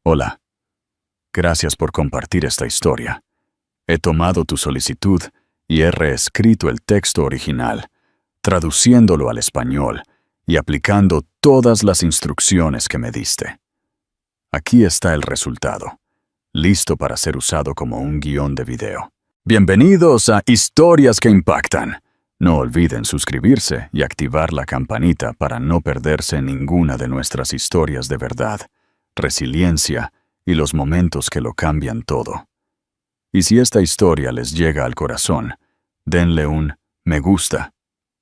Hola. Gracias por compartir esta historia. He tomado tu solicitud y he reescrito el texto original, traduciéndolo al español y aplicando todas las instrucciones que me diste. Aquí está el resultado, listo para ser usado como un guión de video. Bienvenidos a Historias que Impactan. No olviden suscribirse y activar la campanita para no perderse ninguna de nuestras historias de verdad, resiliencia y los momentos que lo cambian todo. Y si esta historia les llega al corazón, denle un me gusta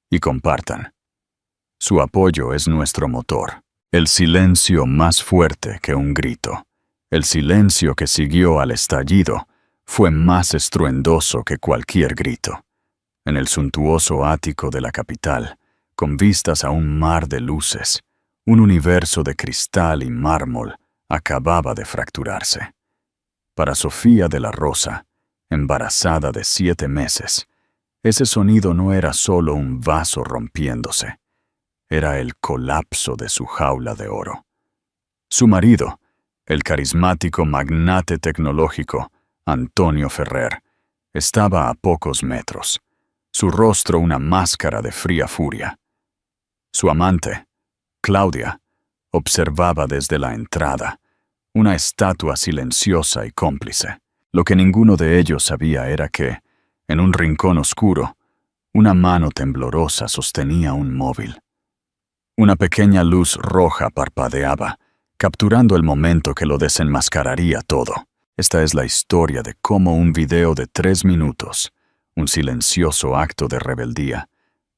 y compartan. Su apoyo es nuestro motor. El silencio más fuerte que un grito. El silencio que siguió al estallido fue más estruendoso que cualquier grito. En el suntuoso ático de la capital, con vistas a un mar de luces, un universo de cristal y mármol acababa de fracturarse. Para Sofía de la Rosa, embarazada de 7 meses, ese sonido no era solo un vaso rompiéndose, era el colapso de su jaula de oro. Su marido, el carismático magnate tecnológico, Antonio Ferrer, estaba a pocos metros, su rostro una máscara de fría furia. Su amante, Claudia, observaba desde la entrada, una estatua silenciosa y cómplice. Lo que ninguno de ellos sabía era que, en un rincón oscuro, una mano temblorosa sostenía un móvil. Una pequeña luz roja parpadeaba, capturando el momento que lo desenmascararía todo. Esta es la historia de cómo un video de 3 minutos, un silencioso acto de rebeldía,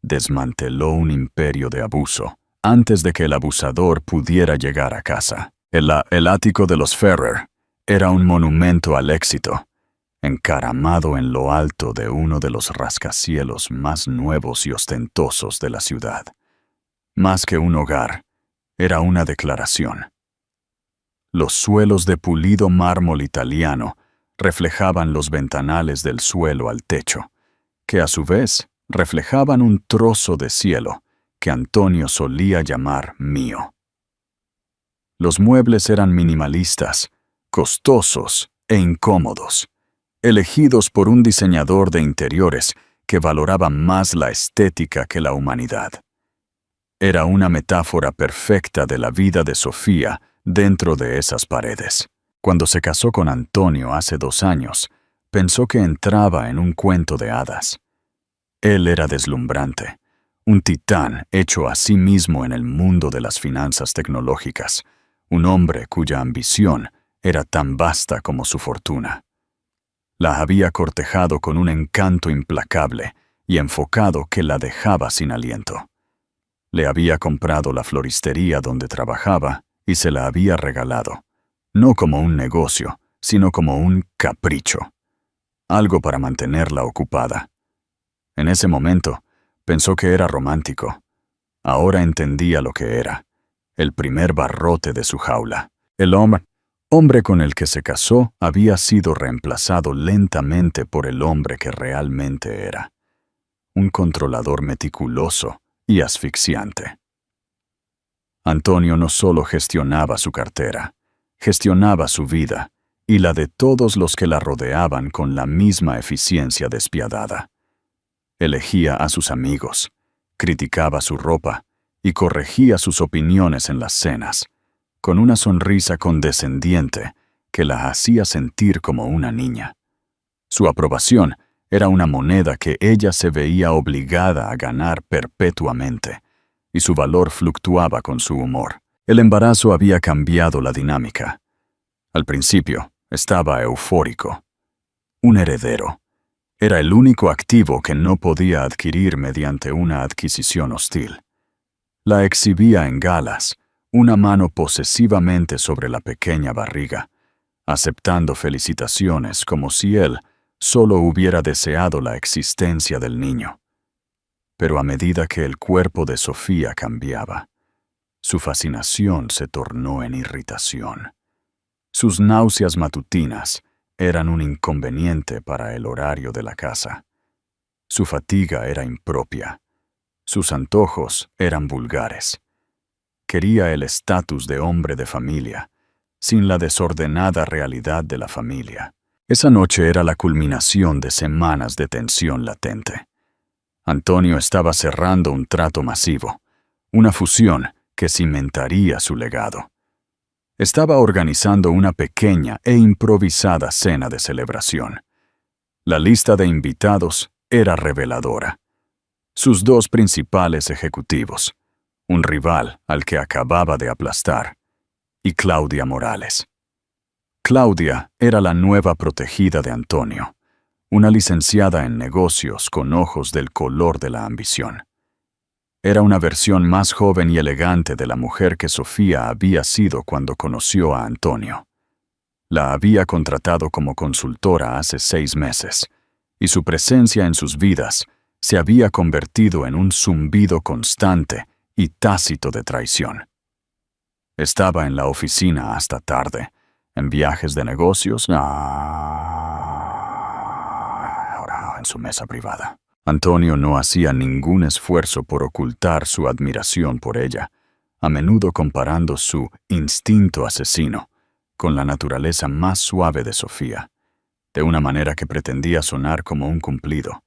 desmanteló un imperio de abuso antes de que el abusador pudiera llegar a casa. El ático de los Ferrer era un monumento al éxito, encaramado en lo alto de uno de los rascacielos más nuevos y ostentosos de la ciudad. Más que un hogar, era una declaración. Los suelos de pulido mármol italiano reflejaban los ventanales del suelo al techo, que a su vez reflejaban un trozo de cielo que Antonio solía llamar mío. Los muebles eran minimalistas, costosos e incómodos, elegidos por un diseñador de interiores que valoraba más la estética que la humanidad. Era una metáfora perfecta de la vida de Sofía dentro de esas paredes. Cuando se casó con Antonio hace 2 años, pensó que entraba en un cuento de hadas. Él era deslumbrante, un titán hecho a sí mismo en el mundo de las finanzas tecnológicas, un hombre cuya ambición era tan vasta como su fortuna. La había cortejado con un encanto implacable y enfocado que la dejaba sin aliento. Le había comprado la floristería donde trabajaba y se la había regalado, no como un negocio, sino como un capricho, algo para mantenerla ocupada. En ese momento, pensó que era romántico. Ahora entendía lo que era, el primer barrote de su jaula. El hombre con el que se casó había sido reemplazado lentamente por el hombre que realmente era, un controlador meticuloso y asfixiante. Antonio no solo gestionaba su cartera, gestionaba su vida y la de todos los que la rodeaban con la misma eficiencia despiadada. Elegía a sus amigos, criticaba su ropa y corregía sus opiniones en las cenas, con una sonrisa condescendiente que la hacía sentir como una niña. Su aprobación era una moneda que ella se veía obligada a ganar perpetuamente, y su valor fluctuaba con su humor. El embarazo había cambiado la dinámica. Al principio, estaba eufórico. Un heredero. Era el único activo que no podía adquirir mediante una adquisición hostil. La exhibía en galas, una mano posesivamente sobre la pequeña barriga, aceptando felicitaciones como si él solo hubiera deseado la existencia del niño. Pero a medida que el cuerpo de Sofía cambiaba, su fascinación se tornó en irritación. Sus náuseas matutinas eran un inconveniente para el horario de la casa. Su fatiga era impropia. Sus antojos eran vulgares. Quería el estatus de hombre de familia, sin la desordenada realidad de la familia. Esa noche era la culminación de semanas de tensión latente. Antonio estaba cerrando un trato masivo, una fusión que cimentaría su legado. Estaba organizando una pequeña e improvisada cena de celebración. La lista de invitados era reveladora. Sus dos principales ejecutivos, un rival al que acababa de aplastar, y Claudia Morales. Claudia era la nueva protegida de Antonio, una licenciada en negocios con ojos del color de la ambición. Era una versión más joven y elegante de la mujer que Sofía había sido cuando conoció a Antonio. La había contratado como consultora hace 6 meses, y su presencia en sus vidas se había convertido en un zumbido constante y tácito de traición. Estaba en la oficina hasta tarde, en viajes de negocios, ahora en su mesa privada. Antonio no hacía ningún esfuerzo por ocultar su admiración por ella, a menudo comparando su instinto asesino con la naturaleza más suave de Sofía, de una manera que pretendía sonar como un cumplido,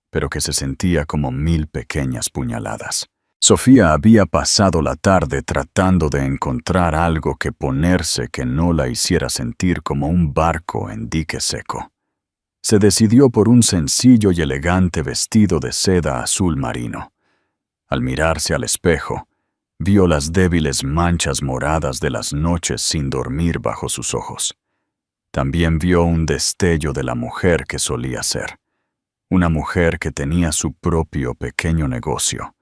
pero que se sentía como 1000 pequeñas puñaladas. Sofía había pasado la tarde tratando de encontrar algo que ponerse que no la hiciera sentir como un barco en dique seco. Se decidió por un sencillo y elegante vestido de seda azul marino. Al mirarse al espejo, vio las débiles manchas moradas de las noches sin dormir bajo sus ojos. También vio un destello de la mujer que solía ser. Una mujer que tenía su propio pequeño negocio,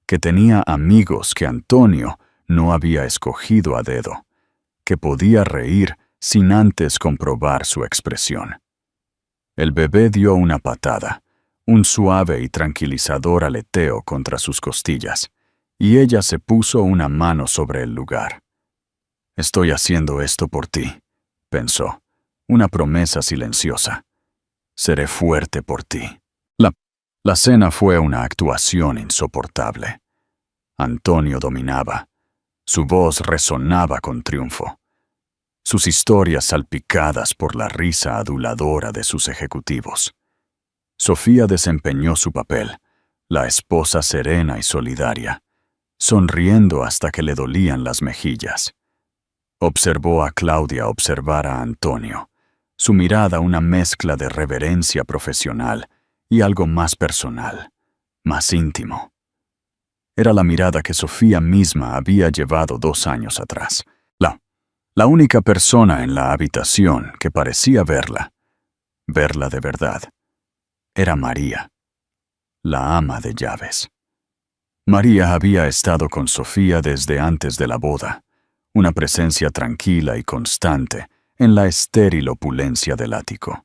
que tenía amigos que Antonio no había escogido a dedo, que podía reír sin antes comprobar su expresión. El bebé dio una patada, un suave y tranquilizador aleteo contra sus costillas, y ella se puso una mano sobre el lugar. «Estoy haciendo esto por ti», pensó, una promesa silenciosa. «Seré fuerte por ti». La cena fue una actuación insoportable. Antonio dominaba. Su voz resonaba con triunfo. Sus historias salpicadas por la risa aduladora de sus ejecutivos. Sofía desempeñó su papel, la esposa serena y solidaria, sonriendo hasta que le dolían las mejillas. Observó a Claudia observar a Antonio, su mirada una mezcla de reverencia profesional y algo más personal, más íntimo. Era la mirada que Sofía misma había llevado 2 años atrás. La única persona en la habitación que parecía verla de verdad, era María, la ama de llaves. María había estado con Sofía desde antes de la boda, una presencia tranquila y constante en la estéril opulencia del ático.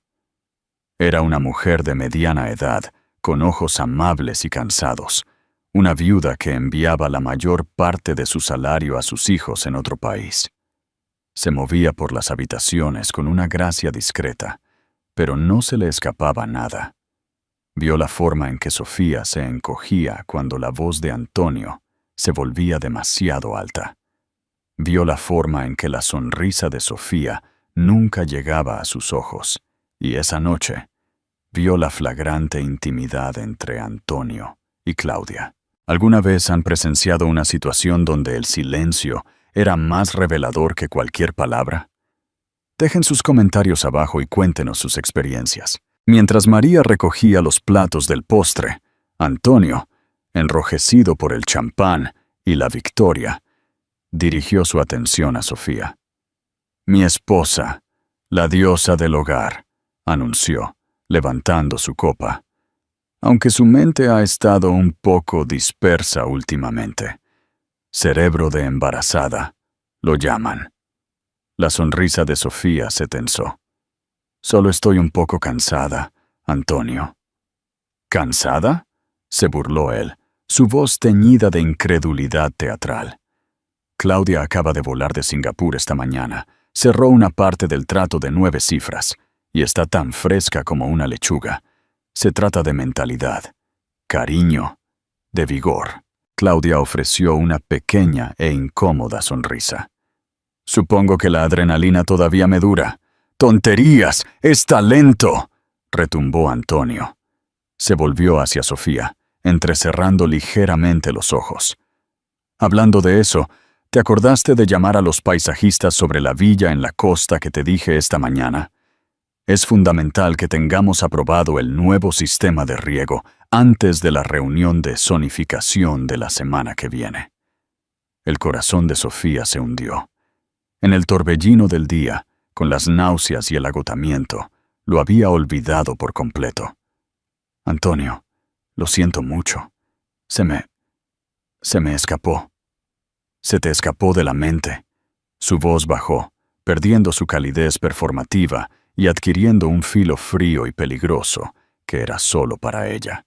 Era una mujer de mediana edad, con ojos amables y cansados, una viuda que enviaba la mayor parte de su salario a sus hijos en otro país. Se movía por las habitaciones con una gracia discreta, pero no se le escapaba nada. Vio la forma en que Sofía se encogía cuando la voz de Antonio se volvía demasiado alta. Vio la forma en que la sonrisa de Sofía nunca llegaba a sus ojos, y esa noche vio la flagrante intimidad entre Antonio y Claudia. ¿Alguna vez han presenciado una situación donde el silencio era más revelador que cualquier palabra? Dejen sus comentarios abajo y cuéntenos sus experiencias. Mientras María recogía los platos del postre, Antonio, enrojecido por el champán y la victoria, dirigió su atención a Sofía. «Mi esposa, la diosa del hogar», anunció, levantando su copa, aunque su mente ha estado un poco dispersa últimamente. «Cerebro de embarazada», lo llaman. La sonrisa de Sofía se tensó. «Solo estoy un poco cansada, Antonio». «¿Cansada?», se burló él, su voz teñida de incredulidad teatral. «Claudia acaba de volar de Singapur esta mañana, cerró una parte del trato de 9 cifras, y está tan fresca como una lechuga. Se trata de mentalidad, cariño, de vigor». Claudia ofreció una pequeña e incómoda sonrisa. Supongo que la adrenalina todavía me dura. ¡Tonterías! ¡Es talento!, retumbó Antonio. Se volvió hacia Sofía, entrecerrando ligeramente los ojos. Hablando de eso, ¿te acordaste de llamar a los paisajistas sobre la villa en la costa que te dije esta mañana? Es fundamental que tengamos aprobado el nuevo sistema de riego antes de la reunión de zonificación de la semana que viene. El corazón de Sofía se hundió. En el torbellino del día, con las náuseas y el agotamiento, lo había olvidado por completo. Antonio, lo siento mucho. Se me escapó. Se te escapó de la mente. Su voz bajó, perdiendo su calidez performativa y adquiriendo un filo frío y peligroso que era solo para ella.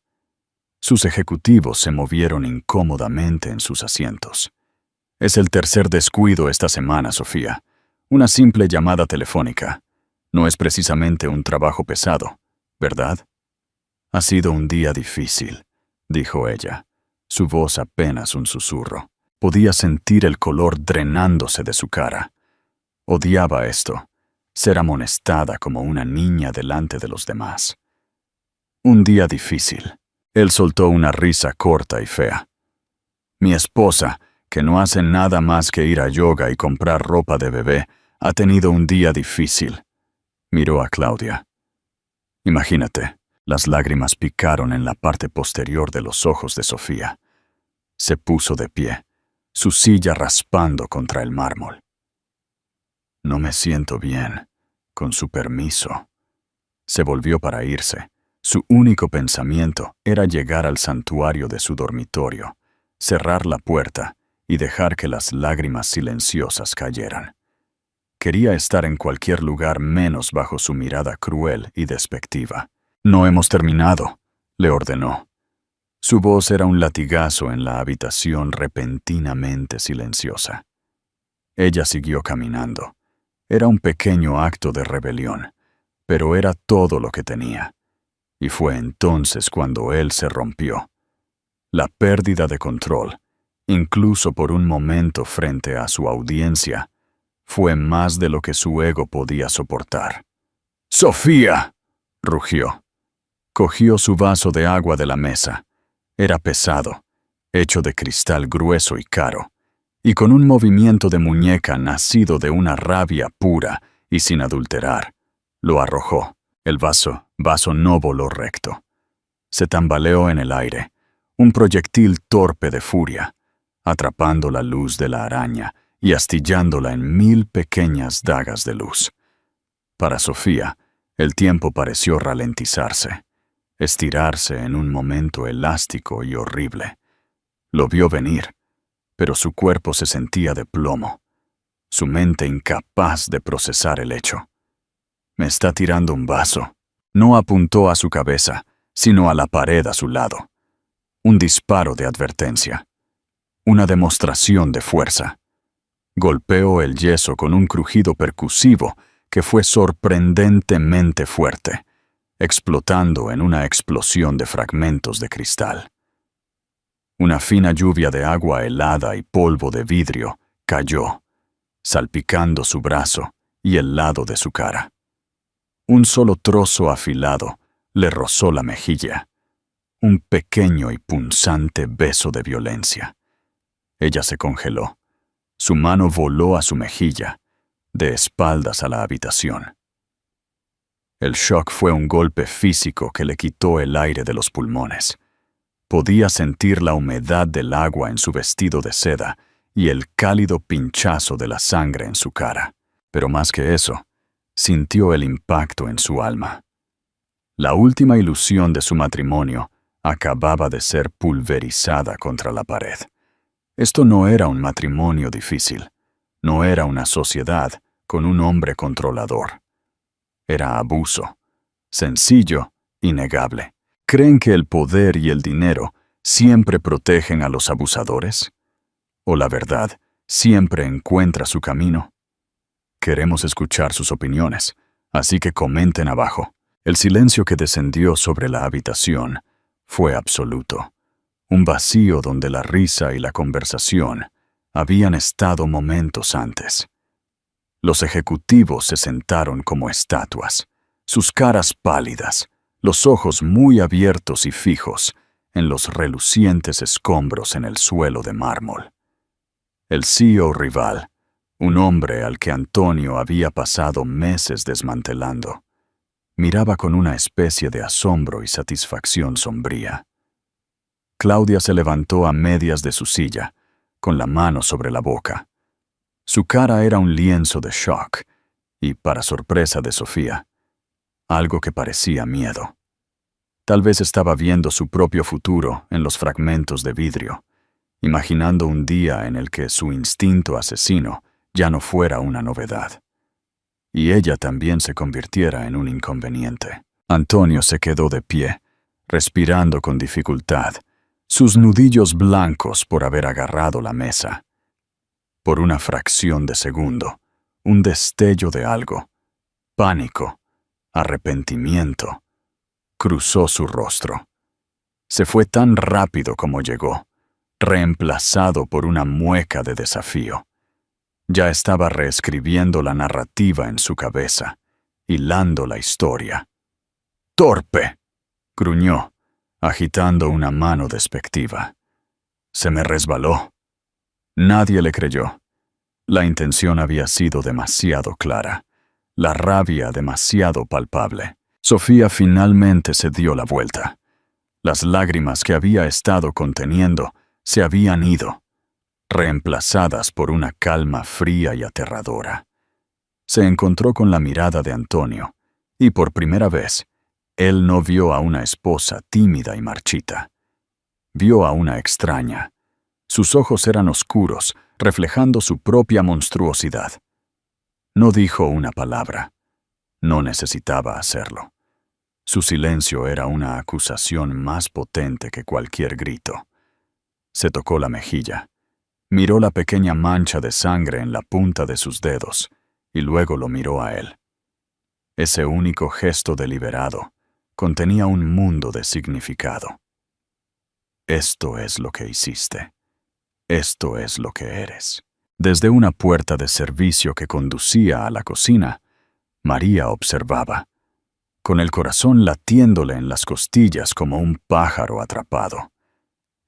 Sus ejecutivos se movieron incómodamente en sus asientos. Es el tercer descuido esta semana, Sofía. Una simple llamada telefónica. No es precisamente un trabajo pesado, ¿verdad? Ha sido un día difícil, dijo ella, su voz apenas un susurro. Podía sentir el color drenándose de su cara. Odiaba esto, ser amonestada como una niña delante de los demás. Un día difícil. Él soltó una risa corta y fea. Mi esposa, que no hace nada más que ir a yoga y comprar ropa de bebé, ha tenido un día difícil. Miró a Claudia. Imagínate, las lágrimas picaron en la parte posterior de los ojos de Sofía. Se puso de pie, su silla raspando contra el mármol. No me siento bien, con su permiso. Se volvió para irse. Su único pensamiento era llegar al santuario de su dormitorio, cerrar la puerta y dejar que las lágrimas silenciosas cayeran. Quería estar en cualquier lugar menos bajo su mirada cruel y despectiva. No hemos terminado, le ordenó. Su voz era un latigazo en la habitación repentinamente silenciosa. Ella siguió caminando. Era un pequeño acto de rebelión, pero era todo lo que tenía. Y fue entonces cuando él se rompió. La pérdida de control, incluso por un momento frente a su audiencia, fue más de lo que su ego podía soportar. ¡Sofía!, rugió. Cogió su vaso de agua de la mesa. Era pesado, hecho de cristal grueso y caro, y con un movimiento de muñeca nacido de una rabia pura y sin adulterar, lo arrojó. El vaso no voló recto. Se tambaleó en el aire, un proyectil torpe de furia, atrapando la luz de la araña y astillándola en 1000 pequeñas dagas de luz. Para Sofía, el tiempo pareció ralentizarse, estirarse en un momento elástico y horrible. Lo vio venir, pero su cuerpo se sentía de plomo, su mente incapaz de procesar el hecho. Me está tirando un vaso. No apuntó a su cabeza, sino a la pared a su lado. Un disparo de advertencia. Una demostración de fuerza. Golpeó el yeso con un crujido percusivo que fue sorprendentemente fuerte, explotando en una explosión de fragmentos de cristal. Una fina lluvia de agua helada y polvo de vidrio cayó, salpicando su brazo y el lado de su cara. Un solo trozo afilado le rozó la mejilla. Un pequeño y punzante beso de violencia. Ella se congeló. Su mano voló a su mejilla, de espaldas a la habitación. El shock fue un golpe físico que le quitó el aire de los pulmones. Podía sentir la humedad del agua en su vestido de seda y el cálido pinchazo de la sangre en su cara. Pero más que eso, sintió el impacto en su alma. La última ilusión de su matrimonio acababa de ser pulverizada contra la pared. Esto no era un matrimonio difícil, no era una sociedad con un hombre controlador. Era abuso, sencillo y negable. ¿Creen que el poder y el dinero siempre protegen a los abusadores? ¿O la verdad siempre encuentra su camino? Queremos escuchar sus opiniones, así que comenten abajo. El silencio que descendió sobre la habitación fue absoluto. Un vacío donde la risa y la conversación habían estado momentos antes. Los ejecutivos se sentaron como estatuas, sus caras pálidas, los ojos muy abiertos y fijos en los relucientes escombros en el suelo de mármol. El CEO rival, un hombre al que Antonio había pasado meses desmantelando, miraba con una especie de asombro y satisfacción sombría. Claudia se levantó a medias de su silla, con la mano sobre la boca. Su cara era un lienzo de shock y, para sorpresa de Sofía, algo que parecía miedo. Tal vez estaba viendo su propio futuro en los fragmentos de vidrio, imaginando un día en el que su instinto asesino ya no fuera una novedad, y ella también se convirtiera en un inconveniente. Antonio se quedó de pie, respirando con dificultad, sus nudillos blancos por haber agarrado la mesa. Por una fracción de segundo, un destello de algo, pánico, arrepentimiento, cruzó su rostro. Se fue tan rápido como llegó, reemplazado por una mueca de desafío. Ya estaba reescribiendo la narrativa en su cabeza, hilando la historia. ¡Torpe!, gruñó, agitando una mano despectiva. Se me resbaló. Nadie le creyó. La intención había sido demasiado clara, la rabia demasiado palpable. Sofía finalmente se dio la vuelta. Las lágrimas que había estado conteniendo se habían ido, reemplazadas por una calma fría y aterradora. Se encontró con la mirada de Antonio, y por primera vez, él no vio a una esposa tímida y marchita. Vio a una extraña. Sus ojos eran oscuros, reflejando su propia monstruosidad. No dijo una palabra. No necesitaba hacerlo. Su silencio era una acusación más potente que cualquier grito. Se tocó la mejilla. Miró la pequeña mancha de sangre en la punta de sus dedos, y luego lo miró a él. Ese único gesto deliberado contenía un mundo de significado. Esto es lo que hiciste. Esto es lo que eres. Desde una puerta de servicio que conducía a la cocina, María observaba, con el corazón latiéndole en las costillas como un pájaro atrapado.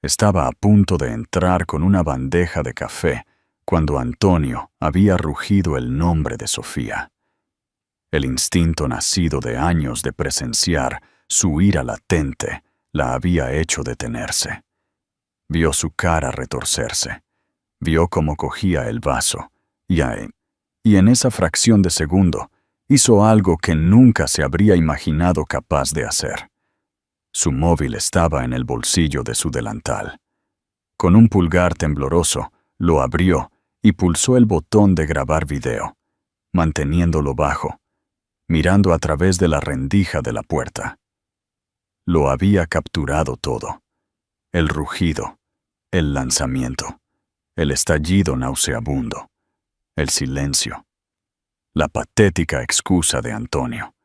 Estaba a punto de entrar con una bandeja de café cuando Antonio había rugido el nombre de Sofía. El instinto nacido de años de presenciar su ira latente la había hecho detenerse. Vio su cara retorcerse, vio cómo cogía el vaso, y en esa fracción de segundo hizo algo que nunca se habría imaginado capaz de hacer. Su móvil estaba en el bolsillo de su delantal. Con un pulgar tembloroso, lo abrió y pulsó el botón de grabar video, manteniéndolo bajo, mirando a través de la rendija de la puerta. Lo había capturado todo. El rugido, el lanzamiento, el estallido nauseabundo, el silencio, la patética excusa de Antonio.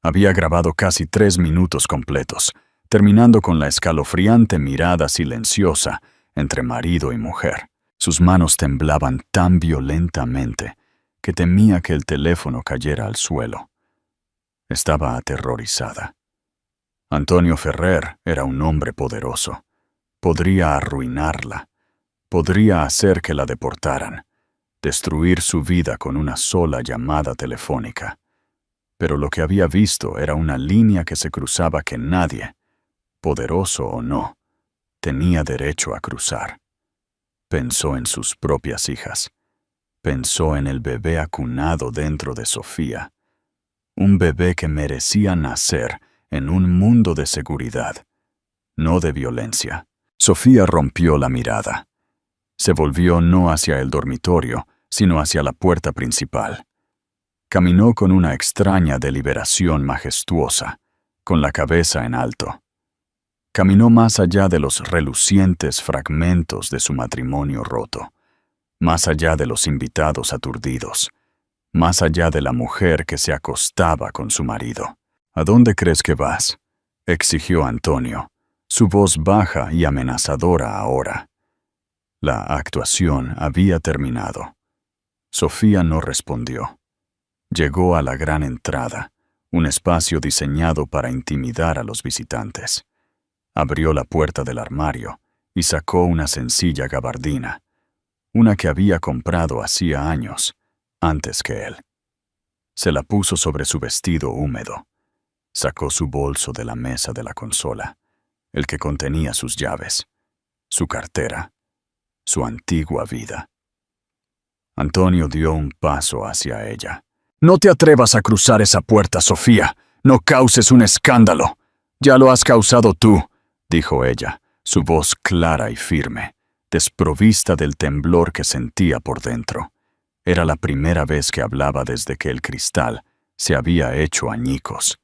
Había grabado casi 3 minutos completos, terminando con la escalofriante mirada silenciosa entre marido y mujer. Sus manos temblaban tan violentamente que temía que el teléfono cayera al suelo. Estaba aterrorizada. Antonio Ferrer era un hombre poderoso. Podría arruinarla. Podría hacer que la deportaran, destruir su vida con una sola llamada telefónica. Pero lo que había visto era una línea que se cruzaba que nadie, poderoso o no, tenía derecho a cruzar. Pensó en sus propias hijas. Pensó en el bebé acunado dentro de Sofía. Un bebé que merecía nacer en un mundo de seguridad, no de violencia. Sofía rompió la mirada. Se volvió no hacia el dormitorio, sino hacia la puerta principal. Caminó con una extraña deliberación majestuosa, con la cabeza en alto. Caminó más allá de los relucientes fragmentos de su matrimonio roto, más allá de los invitados aturdidos, más allá de la mujer que se acostaba con su marido. ¿A dónde crees que vas?, exigió Antonio, su voz baja y amenazadora ahora. La actuación había terminado. Sofía no respondió. Llegó a la gran entrada, un espacio diseñado para intimidar a los visitantes. Abrió la puerta del armario y sacó una sencilla gabardina, una que había comprado hacía años, antes que él. Se la puso sobre su vestido húmedo. Sacó su bolso de la mesa de la consola, el que contenía sus llaves, su cartera, su antigua vida. Antonio dio un paso hacia ella. «No te atrevas a cruzar esa puerta, Sofía. No causes un escándalo. Ya lo has causado tú», dijo ella, su voz clara y firme, desprovista del temblor que sentía por dentro. Era la primera vez que hablaba desde que el cristal se había hecho añicos.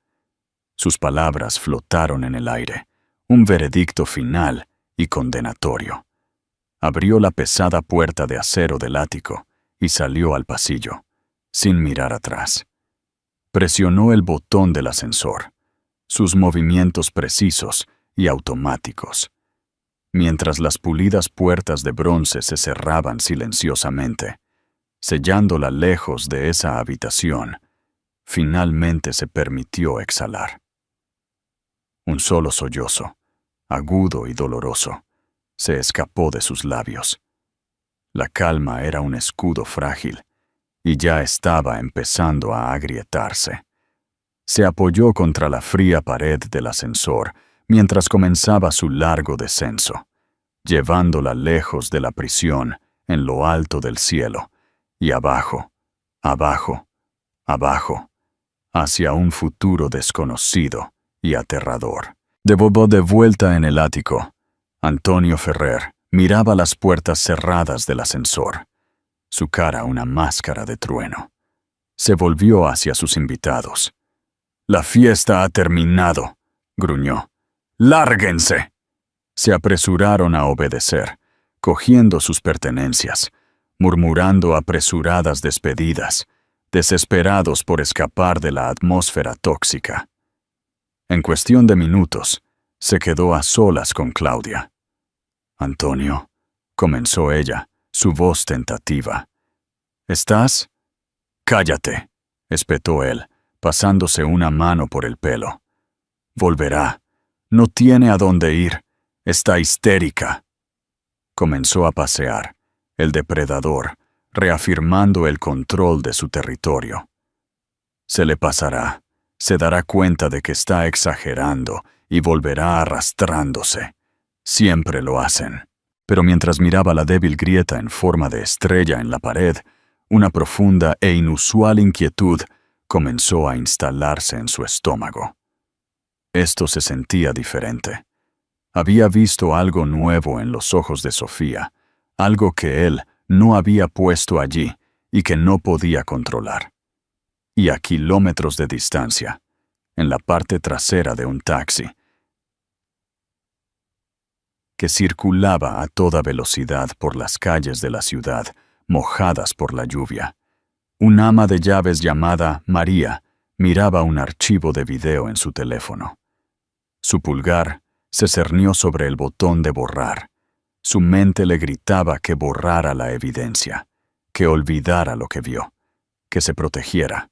Sus palabras flotaron en el aire, un veredicto final y condenatorio. Abrió la pesada puerta de acero del ático y salió al pasillo, sin mirar atrás. Presionó el botón del ascensor, sus movimientos precisos y automáticos. Mientras las pulidas puertas de bronce se cerraban silenciosamente, sellándola lejos de esa habitación, finalmente se permitió exhalar. Un solo sollozo, agudo y doloroso, se escapó de sus labios. La calma era un escudo frágil, y ya estaba empezando a agrietarse. Se apoyó contra la fría pared del ascensor mientras comenzaba su largo descenso, llevándola lejos de la prisión en lo alto del cielo, y abajo, abajo, abajo, hacia un futuro desconocido y aterrador. De vuelta en el ático, Antonio Ferrer miraba las puertas cerradas del ascensor, su cara una máscara de trueno. Se volvió hacia sus invitados. «La fiesta ha terminado», gruñó. «¡Lárguense!». Se apresuraron a obedecer, cogiendo sus pertenencias, murmurando apresuradas despedidas, desesperados por escapar de la atmósfera tóxica. En cuestión de minutos, se quedó a solas con Claudia. «Antonio», comenzó ella, su voz tentativa. «¿Estás?» «Cállate», espetó él, pasándose una mano por el pelo. «Volverá. No tiene a dónde ir. Está histérica». Comenzó a pasear, el depredador, reafirmando el control de su territorio. Se le pasará, se dará cuenta de que está exagerando y volverá arrastrándose. Siempre lo hacen. Pero mientras miraba la débil grieta en forma de estrella en la pared, una profunda e inusual inquietud comenzó a instalarse en su estómago. Esto se sentía diferente. Había visto algo nuevo en los ojos de Sofía, algo que él no había puesto allí y que no podía controlar. Y a kilómetros de distancia, en la parte trasera de un taxi, que circulaba a toda velocidad por las calles de la ciudad, mojadas por la lluvia. Un ama de llaves llamada María miraba un archivo de video en su teléfono. Su pulgar se cernió sobre el botón de borrar. Su mente le gritaba que borrara la evidencia, que olvidara lo que vio, que se protegiera.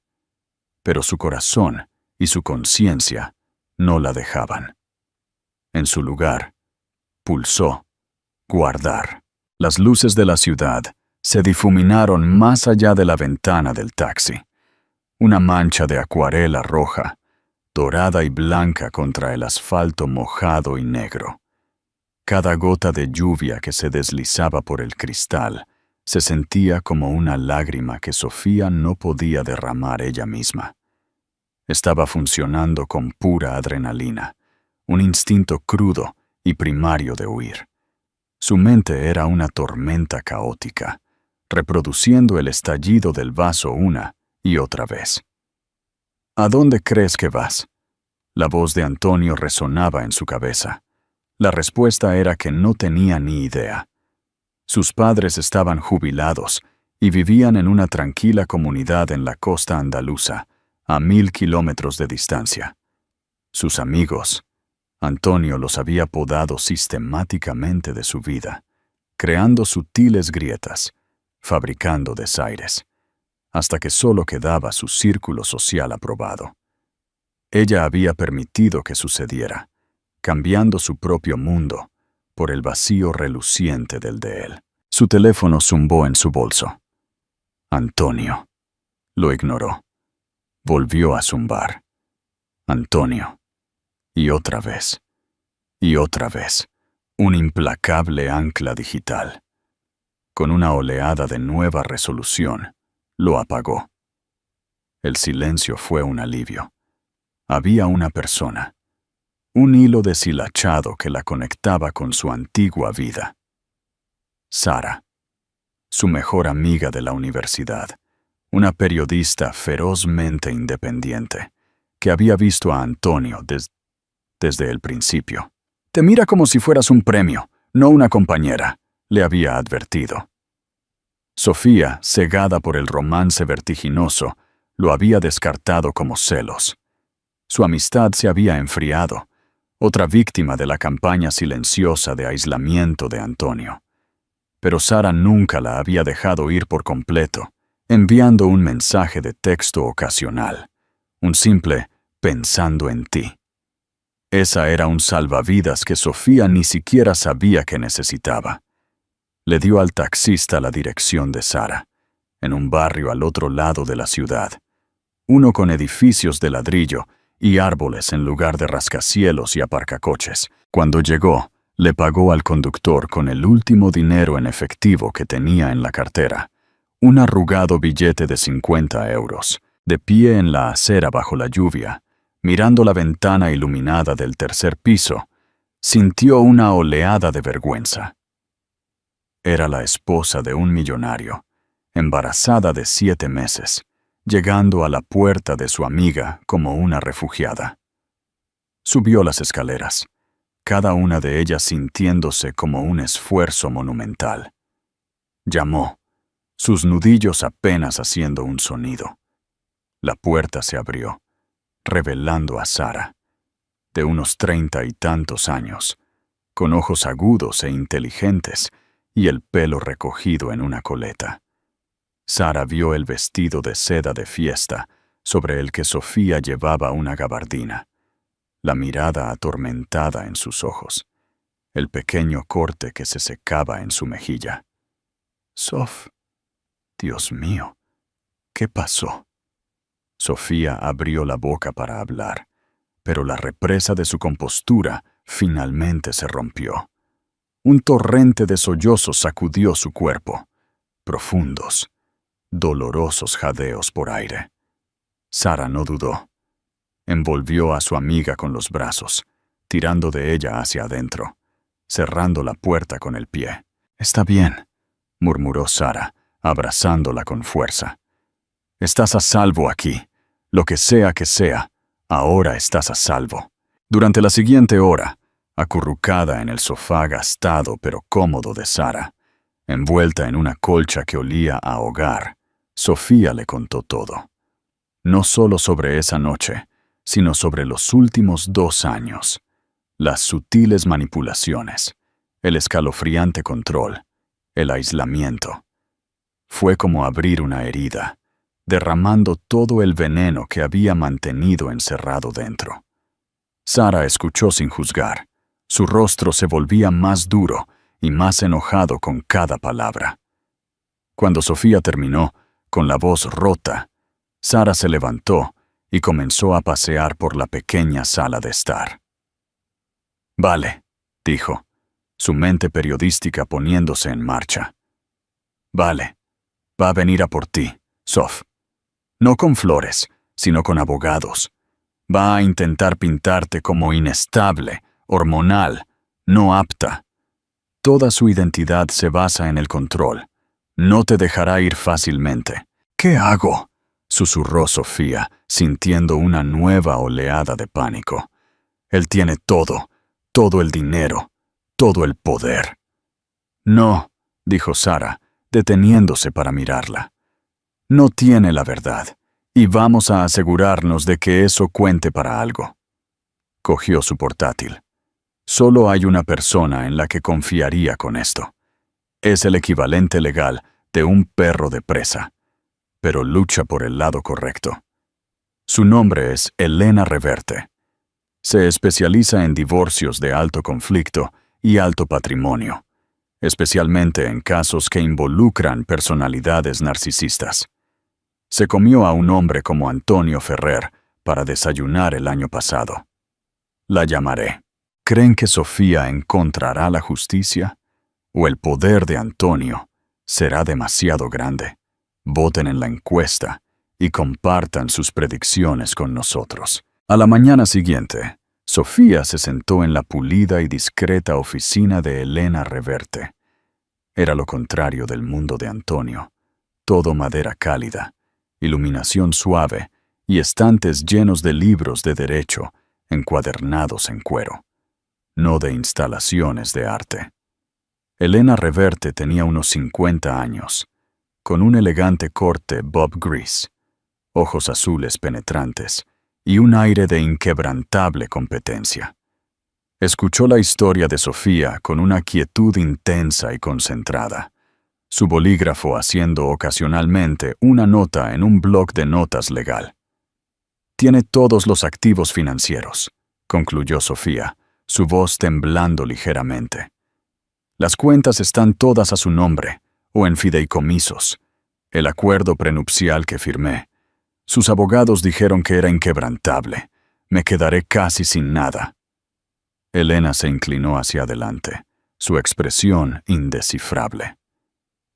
Pero su corazón y su conciencia no la dejaban. En su lugar, pulsó guardar. Las luces de la ciudad se difuminaron más allá de la ventana del taxi. Una mancha de acuarela roja, dorada y blanca contra el asfalto mojado y negro. Cada gota de lluvia que se deslizaba por el cristal se sentía como una lágrima que Sofía no podía derramar ella misma. Estaba funcionando con pura adrenalina, un instinto crudo y primario de huir. Su mente era una tormenta caótica, reproduciendo el estallido del vaso una y otra vez. «¿A dónde crees que vas?». La voz de Antonio resonaba en su cabeza. La respuesta era que no tenía ni idea. Sus padres estaban jubilados y vivían en una tranquila comunidad en la costa andaluza, a 1000 kilómetros de distancia. Sus amigos, Antonio los había podado sistemáticamente de su vida, creando sutiles grietas, fabricando desaires, hasta que solo quedaba su círculo social aprobado. Ella había permitido que sucediera, cambiando su propio mundo por el vacío reluciente del de él. Su teléfono zumbó en su bolso. Antonio. Lo ignoró. Volvió a zumbar. Antonio. Y otra vez. Y otra vez. Un implacable ancla digital. Con una oleada de nueva resolución, lo apagó. El silencio fue un alivio. Había una persona, un hilo deshilachado que la conectaba con su antigua vida. Sara, su mejor amiga de la universidad, una periodista ferozmente independiente, que había visto a Antonio desde el principio. «Te mira como si fueras un premio, no una compañera», le había advertido. Sofía, cegada por el romance vertiginoso, lo había descartado como celos. Su amistad se había enfriado, otra víctima de la campaña silenciosa de aislamiento de Antonio. Pero Sara nunca la había dejado ir por completo, enviando un mensaje de texto ocasional, un simple «pensando en ti». Esa era un salvavidas que Sofía ni siquiera sabía que necesitaba. Le dio al taxista la dirección de Sara, en un barrio al otro lado de la ciudad, uno con edificios de ladrillo y árboles en lugar de rascacielos y aparcacoches. Cuando llegó, le pagó al conductor con el último dinero en efectivo que tenía en la cartera, un arrugado billete de 50 euros, de pie en la acera bajo la lluvia, mirando la ventana iluminada del tercer piso, sintió una oleada de vergüenza. Era la esposa de un millonario, embarazada de 7 meses, llegando a la puerta de su amiga como una refugiada. Subió las escaleras, cada una de ellas sintiéndose como un esfuerzo monumental. Llamó, sus nudillos apenas haciendo un sonido. La puerta se abrió, revelando a Sara, de unos 30 y tantos años, con ojos agudos e inteligentes y el pelo recogido en una coleta. Sara vio el vestido de seda de fiesta sobre el que Sofía llevaba una gabardina, la mirada atormentada en sus ojos, el pequeño corte que se secaba en su mejilla. «Sof, Dios mío, ¿qué pasó?» Sofía abrió la boca para hablar, pero la represa de su compostura finalmente se rompió. Un torrente de sollozos sacudió su cuerpo, profundos, dolorosos jadeos por aire. Sara no dudó. Envolvió a su amiga con los brazos, tirando de ella hacia adentro, cerrando la puerta con el pie. «Está bien», murmuró Sara, abrazándola con fuerza. «Estás a salvo aquí. Lo que sea, ahora estás a salvo». Durante la siguiente hora, acurrucada en el sofá gastado pero cómodo de Sara, envuelta en una colcha que olía a hogar, Sofía le contó todo. No solo sobre esa noche, sino sobre los últimos 2 años, las sutiles manipulaciones, el escalofriante control, el aislamiento. Fue como abrir una herida, derramando todo el veneno que había mantenido encerrado dentro. Sara escuchó sin juzgar. Su rostro se volvía más duro y más enojado con cada palabra. Cuando Sofía terminó, con la voz rota, Sara se levantó y comenzó a pasear por la pequeña sala de estar. «Vale», dijo, su mente periodística poniéndose en marcha. «Vale, va a venir a por ti, Sof. No con flores, sino con abogados. Va a intentar pintarte como inestable, hormonal, no apta. Toda su identidad se basa en el control. No te dejará ir fácilmente». «¿Qué hago?», susurró Sofía, sintiendo una nueva oleada de pánico. «Él tiene todo el dinero, todo el poder». «No», dijo Sara, deteniéndose para mirarla. «No tiene la verdad, y vamos a asegurarnos de que eso cuente para algo». Cogió su portátil. «Solo hay una persona en la que confiaría con esto. Es el equivalente legal de un perro de presa, pero lucha por el lado correcto. Su nombre es Elena Reverte. Se especializa en divorcios de alto conflicto y alto patrimonio, especialmente en casos que involucran personalidades narcisistas. Se comió a un hombre como Antonio Ferrer para desayunar el año pasado. La llamaré. ¿Creen que Sofía encontrará la justicia? ¿O el poder de Antonio será demasiado grande? Voten en la encuesta y compartan sus predicciones con nosotros. A la mañana siguiente, Sofía se sentó en la pulida y discreta oficina de Elena Reverte. Era lo contrario del mundo de Antonio. Todo madera cálida, iluminación suave y estantes llenos de libros de derecho encuadernados en cuero, no de instalaciones de arte. Elena Reverte tenía unos 50 años, con un elegante corte Bob Grease, ojos azules penetrantes y un aire de inquebrantable competencia. Escuchó la historia de Sofía con una quietud intensa y concentrada, su bolígrafo haciendo ocasionalmente una nota en un bloc de notas legal. Tiene todos los activos financieros, concluyó Sofía, su voz temblando ligeramente. Las cuentas están todas a su nombre, o en fideicomisos. El acuerdo prenupcial que firmé. Sus abogados dijeron que era inquebrantable. Me quedaré casi sin nada. Elena se inclinó hacia adelante, su expresión indescifrable.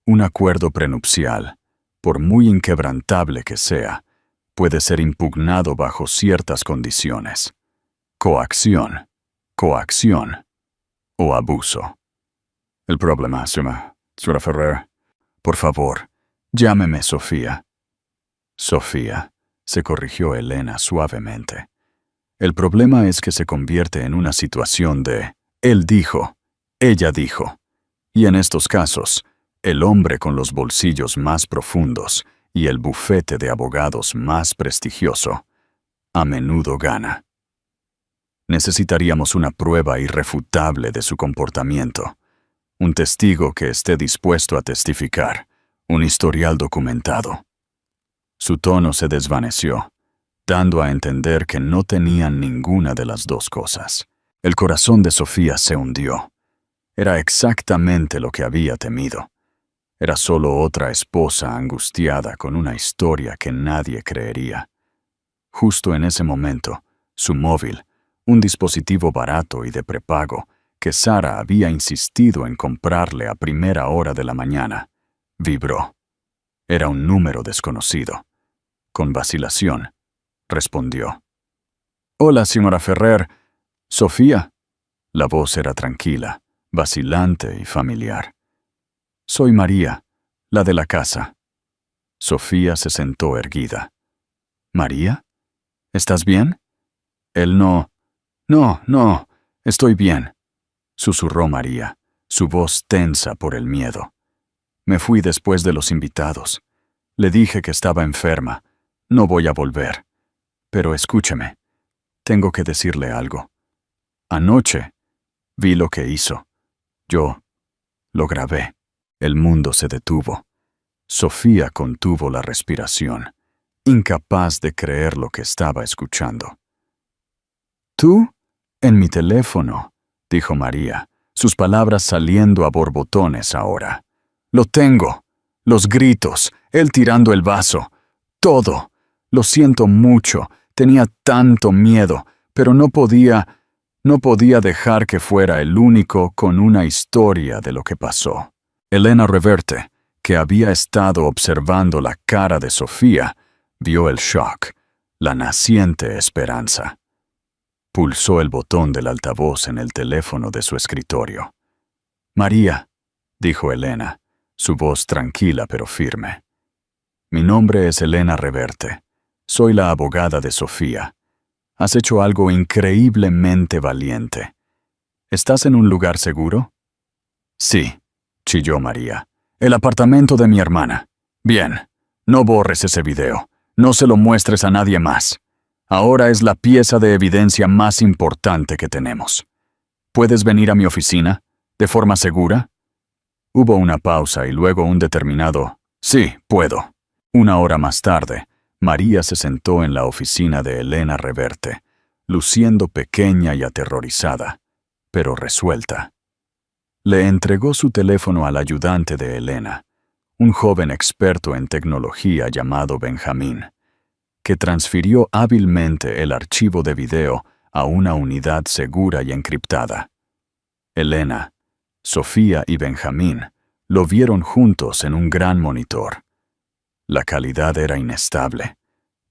Un acuerdo prenupcial, por muy inquebrantable que sea, puede ser impugnado bajo ciertas condiciones. Coacción, coacción o abuso. El problema, señora Ferrer. Por favor, llámeme Sofía. Sofía, se corrigió Elena suavemente. El problema es que se convierte en una situación de él dijo, ella dijo. Y en estos casos, el hombre con los bolsillos más profundos y el bufete de abogados más prestigioso, a menudo gana. Necesitaríamos una prueba irrefutable de su comportamiento, un testigo que esté dispuesto a testificar, un historial documentado. Su tono se desvaneció, dando a entender que no tenían ninguna de las dos cosas. El corazón de Sofía se hundió. Era exactamente lo que había temido. Era solo otra esposa angustiada con una historia que nadie creería. Justo en ese momento, su móvil, un dispositivo barato y de prepago, que Sara había insistido en comprarle a primera hora de la mañana, vibró. Era un número desconocido. Con vacilación, respondió. «Hola, señora Ferrer. ¿Sofía?» La voz era tranquila, vacilante y familiar. «Soy María, la de la casa». Sofía se sentó erguida. «¿María? ¿Estás bien?» Él no, estoy bien», susurró María, su voz tensa por el miedo. «Me fui después de los invitados. Le dije que estaba enferma. No voy a volver. Pero escúcheme. Tengo que decirle algo. Anoche vi lo que hizo. Yo lo grabé». El mundo se detuvo. Sofía contuvo la respiración, incapaz de creer lo que estaba escuchando. «¿Tú? En mi teléfono», dijo María, sus palabras saliendo a borbotones ahora. «Lo tengo. Los gritos, él tirando el vaso. Todo. Lo siento mucho. Tenía tanto miedo, pero no podía dejar que fuera el único con una historia de lo que pasó». Elena Reverte, que había estado observando la cara de Sofía, vio el shock, la naciente esperanza. Pulsó el botón del altavoz en el teléfono de su escritorio. «María», dijo Elena, su voz tranquila pero firme. «Mi nombre es Elena Reverte. Soy la abogada de Sofía. Has hecho algo increíblemente valiente. ¿Estás en un lugar seguro?» «Sí», chilló María. «El apartamento de mi hermana. Bien, no borres ese video. No se lo muestres a nadie más. Ahora es la pieza de evidencia más importante que tenemos. ¿Puedes venir a mi oficina? ¿De forma segura?» Hubo una pausa y luego un determinado «Sí, puedo». 1 hora más tarde, María se sentó en la oficina de Elena Reverte, luciendo pequeña y aterrorizada, pero resuelta. Le entregó su teléfono al ayudante de Elena, un joven experto en tecnología llamado Benjamín, que transfirió hábilmente el archivo de video a una unidad segura y encriptada. Elena, Sofía y Benjamín lo vieron juntos en un gran monitor. La calidad era inestable,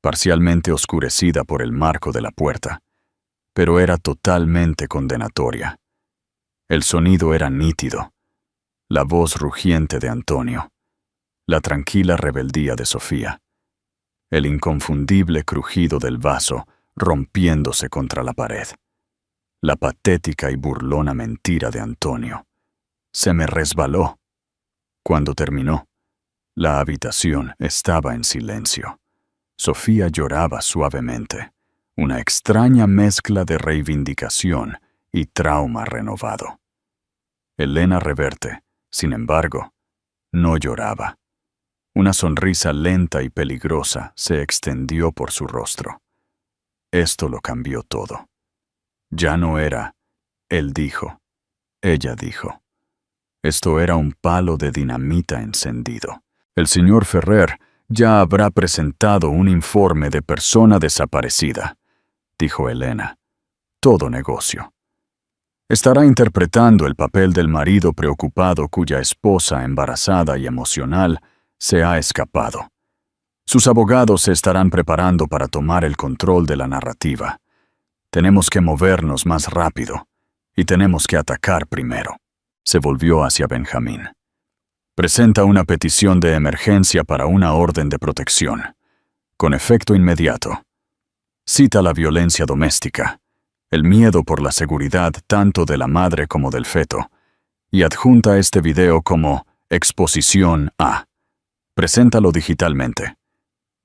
parcialmente oscurecida por el marco de la puerta, pero era totalmente condenatoria. El sonido era nítido, la voz rugiente de Antonio, la tranquila rebeldía de Sofía, el inconfundible crujido del vaso rompiéndose contra la pared, la patética y burlona mentira de Antonio. Se me resbaló. Cuando terminó, la habitación estaba en silencio. Sofía lloraba suavemente, una extraña mezcla de reivindicación y trauma renovado. Elena Reverte, sin embargo, no lloraba. Una sonrisa lenta y peligrosa se extendió por su rostro. Esto lo cambió todo. Ya no era él dijo, ella dijo. Esto era un palo de dinamita encendido. El señor Ferrer ya habrá presentado un informe de persona desaparecida, dijo Elena. Todo negocio. Estará interpretando el papel del marido preocupado cuya esposa, embarazada y emocional, se ha escapado. Sus abogados se estarán preparando para tomar el control de la narrativa. Tenemos que movernos más rápido y tenemos que atacar primero. Se volvió hacia Benjamín. Presenta una petición de emergencia para una orden de protección, con efecto inmediato. Cita la violencia doméstica, el miedo por la seguridad tanto de la madre como del feto, y adjunta este video como exposición A. Preséntalo digitalmente.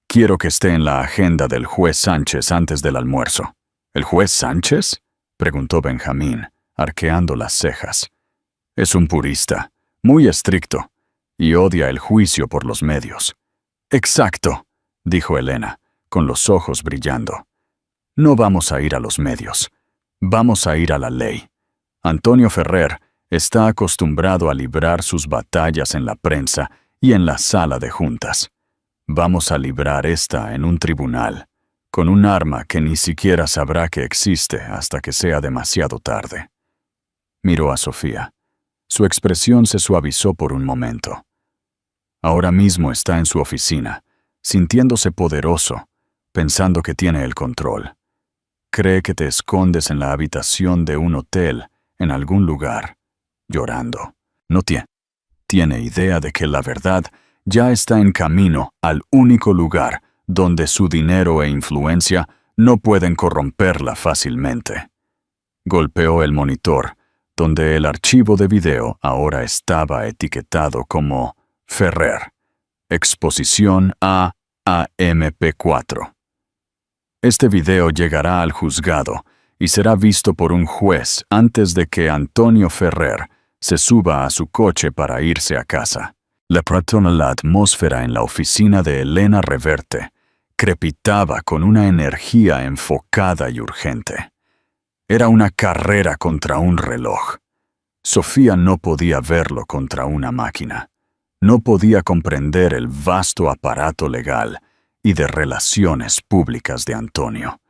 Quiero que esté en la agenda del juez Sánchez antes del almuerzo. ¿El juez Sánchez?, preguntó Benjamín, arqueando las cejas. Es un purista, muy estricto, y odia el juicio por los medios. Exacto, dijo Elena, con los ojos brillando. No vamos a ir a los medios, vamos a ir a la ley. Antonio Ferrer está acostumbrado a librar sus batallas en la prensa y en la sala de juntas. Vamos a librar esta en un tribunal, con un arma que ni siquiera sabrá que existe hasta que sea demasiado tarde. Miró a Sofía. Su expresión se suavizó por un momento. Ahora mismo está en su oficina, sintiéndose poderoso, pensando que tiene el control. Cree que te escondes en la habitación de un hotel, en algún lugar, llorando. No tiene idea de que la verdad ya está en camino al único lugar donde su dinero e influencia no pueden corromperla fácilmente. Golpeó el monitor, donde el archivo de video ahora estaba etiquetado como Ferrer, exposición a AMP4. Este video llegará al juzgado y será visto por un juez antes de que Antonio Ferrer se suba a su coche para irse a casa. La atmósfera en la oficina de Elena Reverte crepitaba con una energía enfocada y urgente. Era una carrera contra un reloj. Sofía no podía verlo contra una máquina. No podía comprender el vasto aparato legal y de relaciones públicas de Antonio.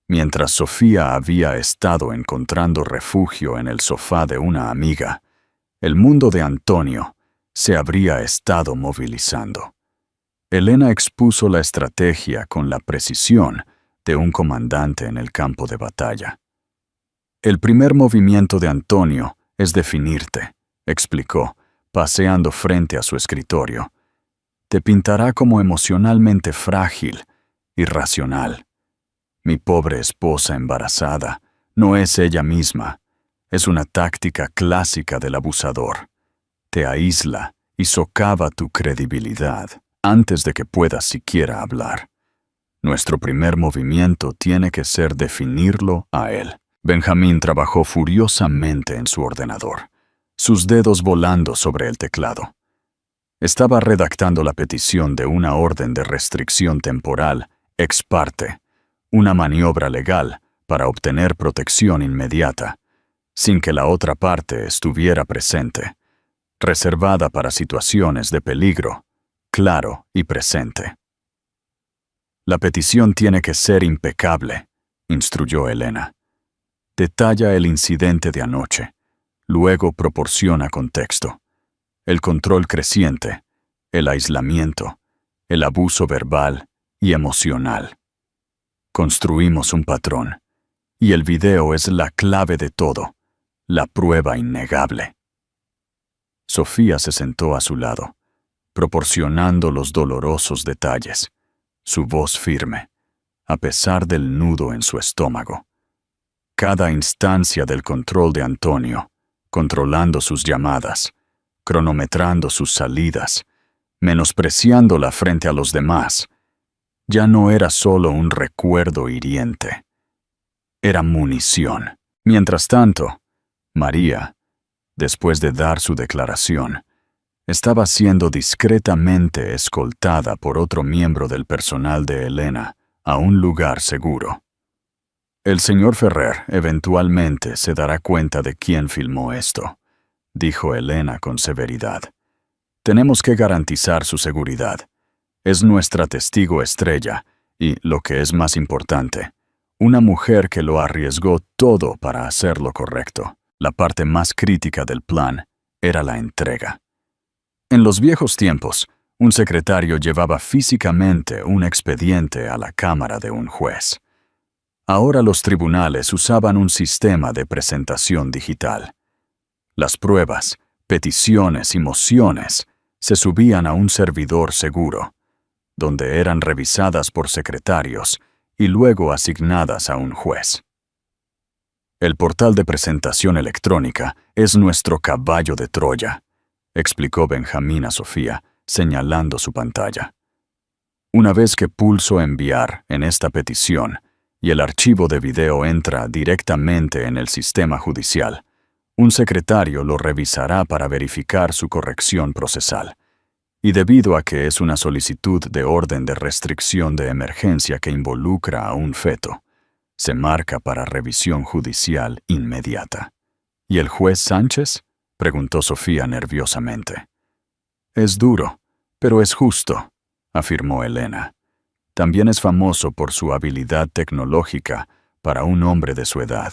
Mientras Sofía había estado encontrando refugio en el sofá de una amiga, el mundo de Antonio se habría estado movilizando. Elena expuso la estrategia con la precisión de un comandante en el campo de batalla. El primer movimiento de Antonio es definirte, explicó, paseando frente a su escritorio. Te pintará como emocionalmente frágil, irracional. Mi pobre esposa embarazada no es ella misma, es una táctica clásica del abusador. Te aísla y socava tu credibilidad antes de que puedas siquiera hablar. Nuestro primer movimiento tiene que ser definirlo a él. Benjamín trabajó furiosamente en su ordenador. sus dedos volando sobre el teclado. Estaba redactando la petición de una orden de restricción temporal ex parte, una maniobra legal para obtener protección inmediata, sin que la otra parte estuviera presente, reservada para situaciones de peligro, claro y presente. La petición tiene que ser impecable, instruyó Elena. Detalla el incidente de anoche, luego proporciona contexto. El control creciente, el aislamiento, el abuso verbal y emocional. Construimos un patrón, y el video es la clave de todo, la prueba innegable. Sofía se sentó a su lado, proporcionando los dolorosos detalles, su voz firme, a pesar del nudo en su estómago. Cada instancia del control de Antonio, controlando sus llamadas, cronometrando sus salidas, menospreciándola frente a los demás, ya no era solo un recuerdo hiriente. Era munición. Mientras tanto, María, después de dar su declaración, estaba siendo discretamente escoltada por otro miembro del personal de Elena a un lugar seguro. El señor Ferrer eventualmente se dará cuenta de quién filmó esto, dijo Elena con severidad. Tenemos que garantizar su seguridad. Es nuestra testigo estrella y, lo que es más importante, una mujer que lo arriesgó todo para hacer lo correcto. La parte más crítica del plan era la entrega. En los viejos tiempos, un secretario llevaba físicamente un expediente a la cámara de un juez. Ahora los tribunales usaban un sistema de presentación digital. Las pruebas, peticiones y mociones se subían a un servidor seguro, donde eran revisadas por secretarios y luego asignadas a un juez. El portal de presentación electrónica es nuestro caballo de Troya, explicó Benjamín a Sofía, señalando su pantalla. Una vez que pulso enviar en esta petición y el archivo de video entra directamente en el sistema judicial, un secretario lo revisará para verificar su corrección procesal. Y debido a que es una solicitud de orden de restricción de emergencia que involucra a un feto, se marca para revisión judicial inmediata. ¿Y el juez Sánchez? Preguntó Sofía nerviosamente. Es duro, pero es justo, afirmó Elena. También es famoso por su habilidad tecnológica para un hombre de su edad.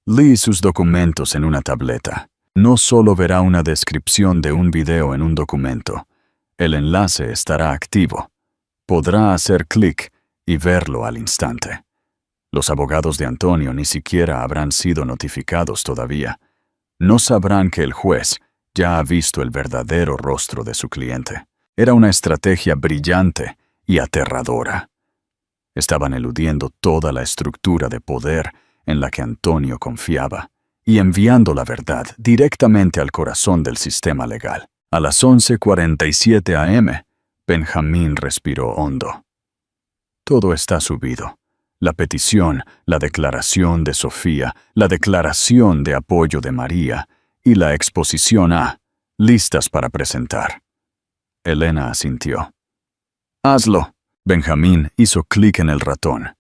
Lee sus documentos en una tableta. No solo verá una descripción de un video en un documento. El enlace estará activo. Podrá hacer clic y verlo al instante. Los abogados de Antonio ni siquiera habrán sido notificados todavía. No sabrán que el juez ya ha visto el verdadero rostro de su cliente. Era una estrategia brillante y aterradora. Estaban eludiendo toda la estructura de poder en la que Antonio confiaba y enviando la verdad directamente al corazón del sistema legal. A las 11:47 a.m., Benjamín respiró hondo. Todo está subido. La petición, la declaración de Sofía, la declaración de apoyo de María y la exposición A, listas para presentar. Elena asintió. «Hazlo». Benjamín hizo clic en el ratón.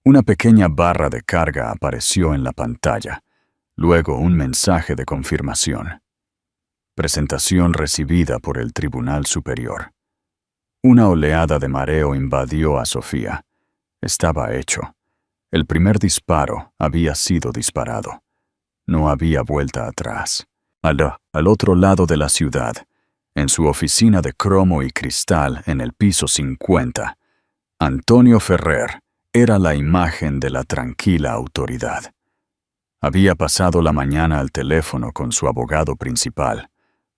Una pequeña barra de carga apareció en la pantalla, luego un mensaje de confirmación. Presentación recibida por el Tribunal Superior. Una oleada de mareo invadió a Sofía. Estaba hecho. El primer disparo había sido disparado. No había vuelta atrás. Al otro lado de la ciudad, en su oficina de cromo y cristal en el piso 50, Antonio Ferrer era la imagen de la tranquila autoridad. Había pasado la mañana al teléfono con su abogado principal,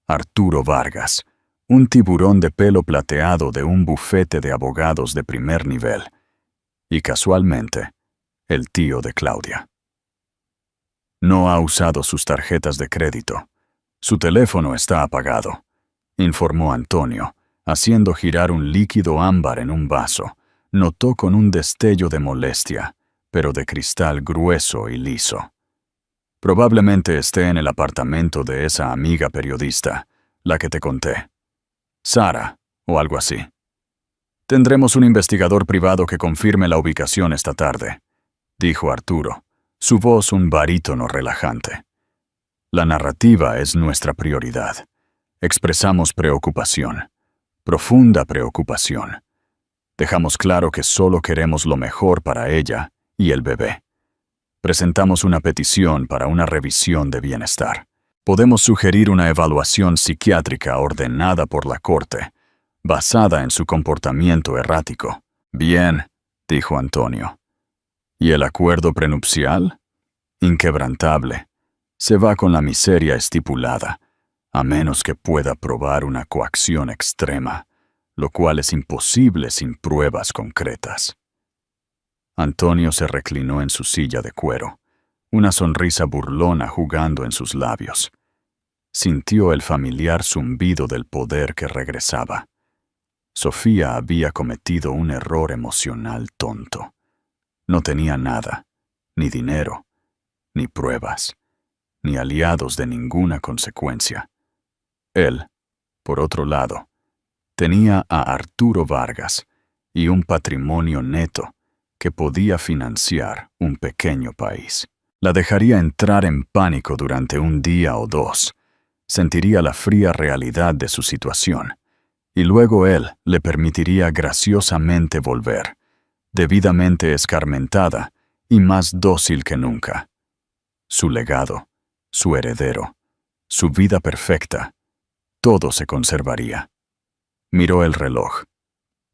Arturo Vargas, un tiburón de pelo plateado de un bufete de abogados de primer nivel, y casualmente, el tío de Claudia. No ha usado sus tarjetas de crédito. Su teléfono está apagado, informó Antonio, haciendo girar un líquido ámbar en un vaso. Notó con un destello de molestia, pero de cristal grueso y liso. Probablemente esté en el apartamento de esa amiga periodista, la que te conté. Sara, o algo así. Tendremos un investigador privado que confirme la ubicación esta tarde, dijo Arturo, su voz un barítono relajante. La narrativa es nuestra prioridad. Expresamos preocupación, profunda preocupación. Dejamos claro que solo queremos lo mejor para ella y el bebé. Presentamos una petición para una revisión de bienestar. Podemos sugerir una evaluación psiquiátrica ordenada por la Corte, basada en su comportamiento errático. Bien, dijo Antonio. ¿Y el acuerdo prenupcial? Inquebrantable. Se va con la miseria estipulada, a menos que pueda probar una coacción extrema, lo cual es imposible sin pruebas concretas. Antonio se reclinó en su silla de cuero, una sonrisa burlona jugando en sus labios. Sintió el familiar zumbido del poder que regresaba. Sofía había cometido un error emocional tonto. No tenía nada, ni dinero, ni pruebas, ni aliados de ninguna consecuencia. Él, por otro lado, tenía a Arturo Vargas y un patrimonio neto que podía financiar un pequeño país. La dejaría entrar en pánico durante un día o dos, sentiría la fría realidad de su situación, y luego él le permitiría graciosamente volver, debidamente escarmentada y más dócil que nunca. Su legado, su heredero, su vida perfecta, todo se conservaría. Miró el reloj.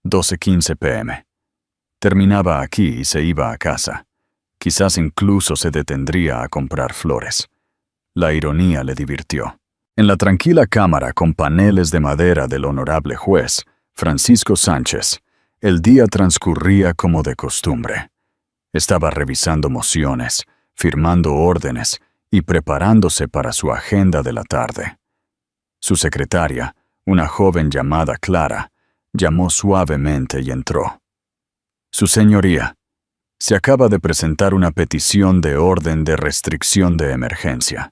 12:15 p.m. Terminaba aquí y se iba a casa. Quizás incluso se detendría a comprar flores. La ironía le divirtió. En la tranquila cámara con paneles de madera del honorable juez, Francisco Sánchez, el día transcurría como de costumbre. Estaba revisando mociones, firmando órdenes y preparándose para su agenda de la tarde. Su secretaria, una joven llamada Clara, llamó suavemente y entró. Su señoría, se acaba de presentar una petición de orden de restricción de emergencia,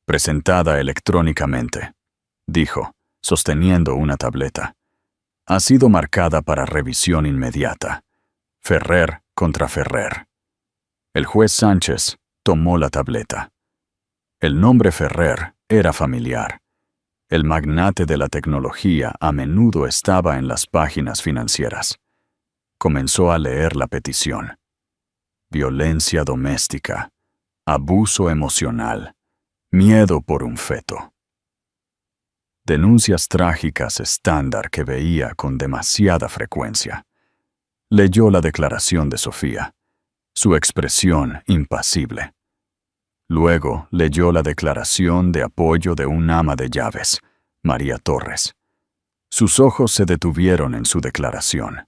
presentada electrónicamente, dijo, sosteniendo una tableta. Ha sido marcada para revisión inmediata. Ferrer contra Ferrer. El juez Sánchez tomó la tableta. El nombre Ferrer era familiar. El magnate de la tecnología a menudo estaba en las páginas financieras. Comenzó a leer la petición. Violencia doméstica, abuso emocional, miedo por un feto. Denuncias trágicas estándar que veía con demasiada frecuencia. Leyó la declaración de Sofía, su expresión impasible. Luego leyó la declaración de apoyo de un ama de llaves, María Torres. Sus ojos se detuvieron en su declaración.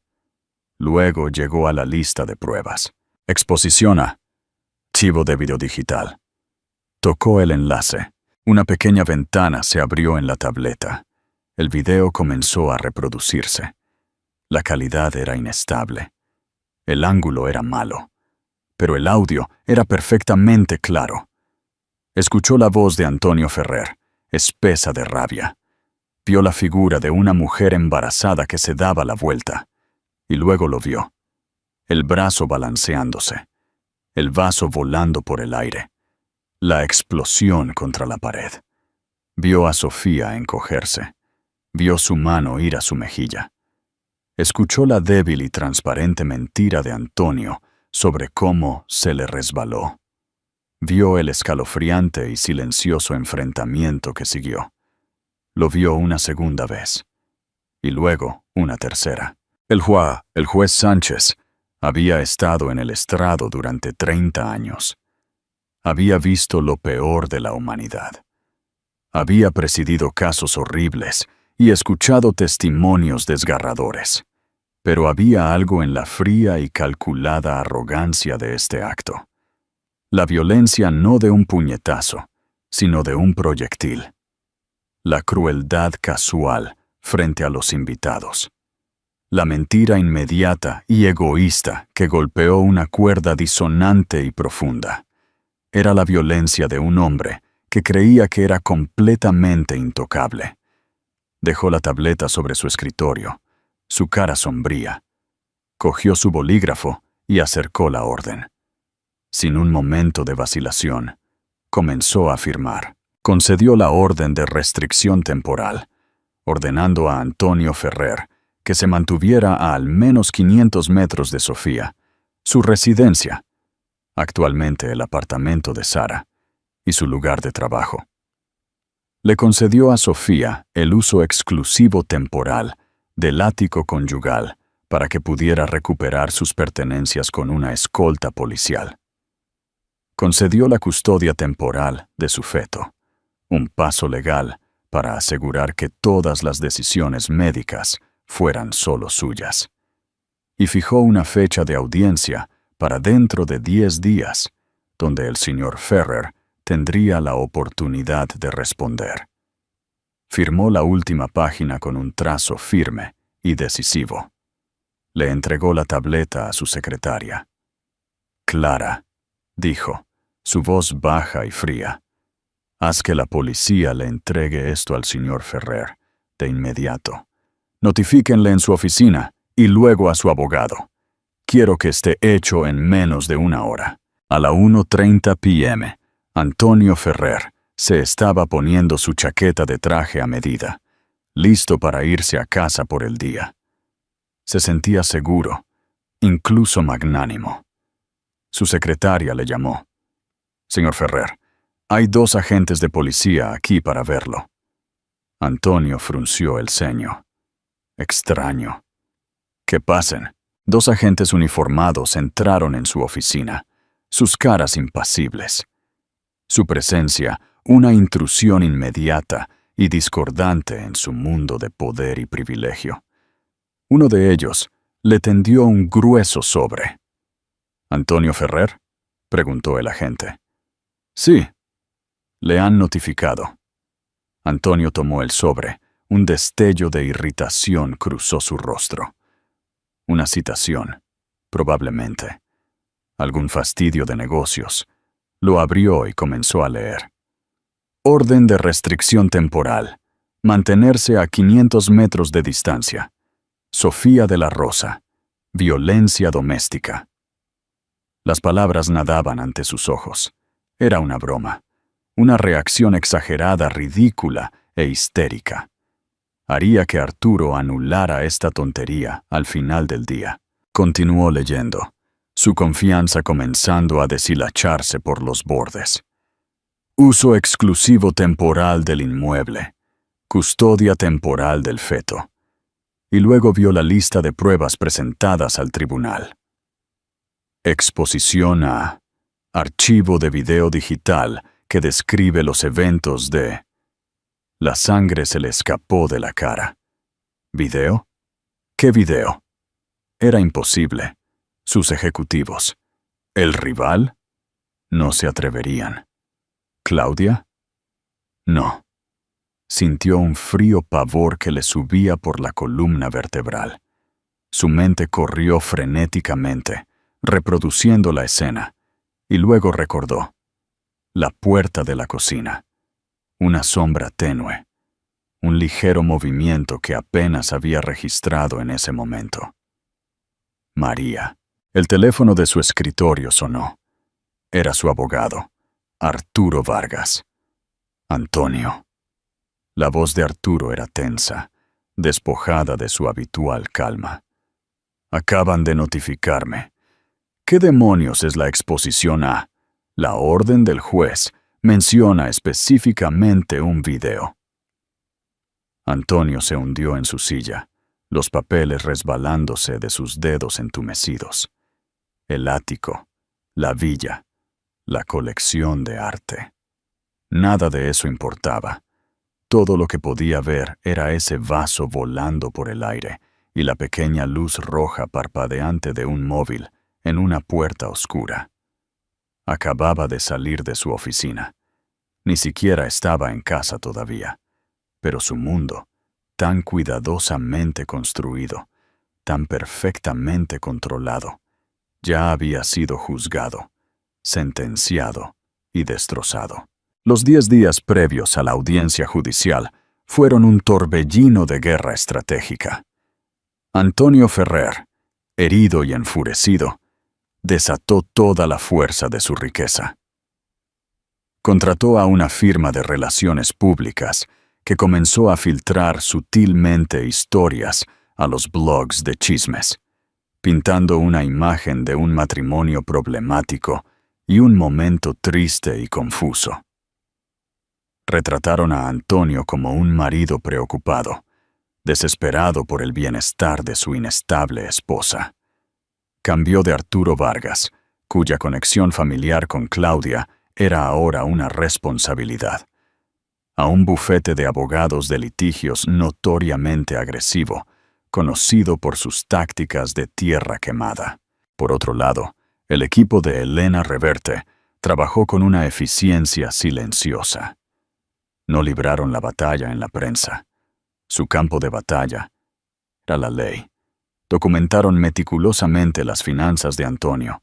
Luego llegó a la lista de pruebas. Exposición a archivo de video digital. Tocó el enlace. Una pequeña ventana se abrió en la tableta. El video comenzó a reproducirse. La calidad era inestable. El ángulo era malo. Pero el audio era perfectamente claro. Escuchó la voz de Antonio Ferrer, espesa de rabia. Vio la figura de una mujer embarazada que se daba la vuelta. Y luego lo vio. El brazo balanceándose. El vaso volando por el aire. La explosión contra la pared. Vio a Sofía encogerse. Vio su mano ir a su mejilla. Escuchó la débil y transparente mentira de Antonio sobre cómo se le resbaló. Vio el escalofriante y silencioso enfrentamiento que siguió. Lo vio una segunda vez. Y luego una tercera. El juez Sánchez había estado en el estrado durante 30 años. Había visto lo peor de la humanidad. Había presidido casos horribles y escuchado testimonios desgarradores. Pero había algo en la fría y calculada arrogancia de este acto. La violencia no de un puñetazo, sino de un proyectil. La crueldad casual frente a los invitados. La mentira inmediata y egoísta que golpeó una cuerda disonante y profunda. Era la violencia de un hombre que creía que era completamente intocable. Dejó la tableta sobre su escritorio, su cara sombría. Cogió su bolígrafo y acercó la orden. Sin un momento de vacilación, comenzó a firmar. Concedió la orden de restricción temporal, ordenando a Antonio Ferrer que se mantuviera a al menos 500 metros de Sofía, su residencia, actualmente el apartamento de Sara, y su lugar de trabajo. Le concedió a Sofía el uso exclusivo temporal del ático conyugal para que pudiera recuperar sus pertenencias con una escolta policial. Concedió la custodia temporal de su feto, un paso legal para asegurar que todas las decisiones médicas fueran solo suyas. Y fijó una fecha de audiencia para dentro de 10 días, donde el señor Ferrer tendría la oportunidad de responder. Firmó la última página con un trazo firme y decisivo. Le entregó la tableta a su secretaria. «Clara», dijo, su voz baja y fría, «haz que la policía le entregue esto al señor Ferrer, de inmediato. Notifíquenle en su oficina y luego a su abogado. Quiero que esté hecho en menos de 1 hora». A la 1:30 p.m., Antonio Ferrer se estaba poniendo su chaqueta de traje a medida, listo para irse a casa por el día. Se sentía seguro, incluso magnánimo. Su secretaria le llamó. «Señor Ferrer, hay 2 agentes de policía aquí para verlo». Antonio frunció el ceño. «Extraño». «Que pasen». 2 agentes uniformados entraron en su oficina, sus caras impasibles. Su presencia, una intrusión inmediata y discordante en su mundo de poder y privilegio. Uno de ellos le tendió un grueso sobre. «¿Antonio Ferrer?», preguntó el agente. «Sí». «Le han notificado». Antonio tomó el sobre. Un destello de irritación cruzó su rostro. Una citación, probablemente. Algún fastidio de negocios. Lo abrió y comenzó a leer. «Orden de restricción temporal. Mantenerse a 500 metros de distancia. Sofía de la Rosa. Violencia doméstica». Las palabras nadaban ante sus ojos. Era una broma. Una reacción exagerada, ridícula e histérica. Haría que Arturo anulara esta tontería al final del día. Continuó leyendo, su confianza comenzando a deshilacharse por los bordes. «Uso exclusivo temporal del inmueble. Custodia temporal del feto». Y luego vio la lista de pruebas presentadas al tribunal. Exposición a archivo de video digital que describe los eventos de... La sangre se le escapó de la cara. ¿Video? ¿Qué video? Era imposible. Sus ejecutivos. ¿El rival? No se atreverían. ¿Claudia? No. Sintió un frío pavor que le subía por la columna vertebral. Su mente corrió frenéticamente, reproduciendo la escena, y luego recordó. La puerta de la cocina. Una sombra tenue. Un ligero movimiento que apenas había registrado en ese momento. María. El teléfono de su escritorio sonó. Era su abogado, Arturo Vargas. Antonio. La voz de Arturo era tensa, despojada de su habitual calma. «Acaban de notificarme. ¿Qué demonios es la exposición a? La orden del juez menciona específicamente un video». Antonio se hundió en su silla, los papeles resbalándose de sus dedos entumecidos. El ático, la villa, la colección de arte. Nada de eso importaba. Todo lo que podía ver era ese vaso volando por el aire y la pequeña luz roja parpadeante de un móvil en una puerta oscura. Acababa de salir de su oficina. Ni siquiera estaba en casa todavía. Pero su mundo, tan cuidadosamente construido, tan perfectamente controlado, ya había sido juzgado, sentenciado y destrozado. Los 10 días previos a la audiencia judicial fueron un torbellino de guerra estratégica. Antonio Ferrer, herido y enfurecido, desató toda la fuerza de su riqueza. Contrató a una firma de relaciones públicas que comenzó a filtrar sutilmente historias a los blogs de chismes, pintando una imagen de un matrimonio problemático y un momento triste y confuso. Retrataron a Antonio como un marido preocupado, desesperado por el bienestar de su inestable esposa. Cambió de Arturo Vargas, cuya conexión familiar con Claudia era ahora una responsabilidad, a un bufete de abogados de litigios notoriamente agresivo, conocido por sus tácticas de tierra quemada. Por otro lado, el equipo de Elena Reverte trabajó con una eficiencia silenciosa. No libraron la batalla en la prensa. Su campo de batalla era la ley. Documentaron meticulosamente las finanzas de Antonio,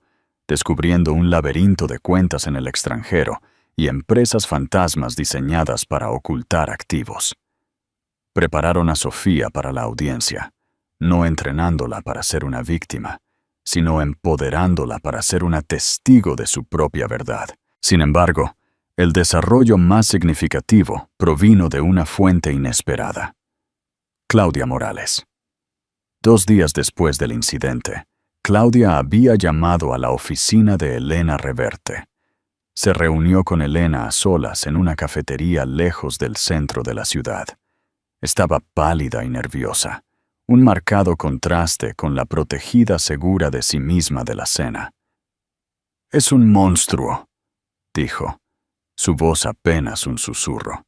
descubriendo un laberinto de cuentas en el extranjero y empresas fantasmas diseñadas para ocultar activos. Prepararon a Sofía para la audiencia, no entrenándola para ser una víctima, sino empoderándola para ser una testigo de su propia verdad. Sin embargo, el desarrollo más significativo provino de una fuente inesperada: Claudia Morales. 2 días después del incidente, Claudia había llamado a la oficina de Elena Reverte. Se reunió con Elena a solas en una cafetería lejos del centro de la ciudad. Estaba pálida y nerviosa, un marcado contraste con la protegida segura de sí misma de la cena. «Es un monstruo», dijo, su voz apenas un susurro.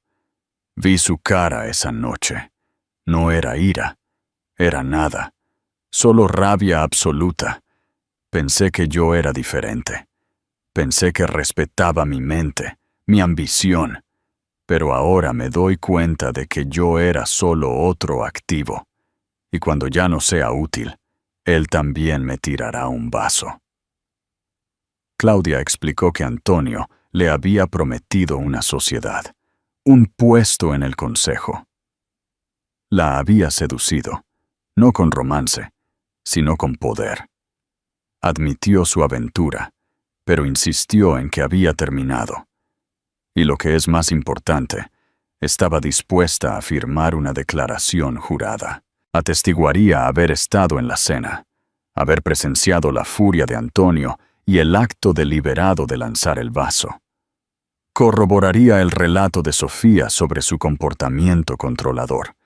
«Vi su cara esa noche. No era ira, era nada, solo rabia absoluta. Pensé que yo era diferente. Pensé que respetaba mi mente, mi ambición, pero ahora me doy cuenta de que yo era solo otro activo, y cuando ya no sea útil, él también me tirará un vaso». Claudia explicó que Antonio le había prometido una sociedad, un puesto en el consejo. La había seducido, no con romance, sino con poder. Admitió su aventura, pero insistió en que había terminado. Y lo que es más importante, estaba dispuesta a firmar una declaración jurada. Atestiguaría haber estado en la cena, haber presenciado la furia de Antonio y el acto deliberado de lanzar el vaso. Corroboraría el relato de Sofía sobre su comportamiento controlador,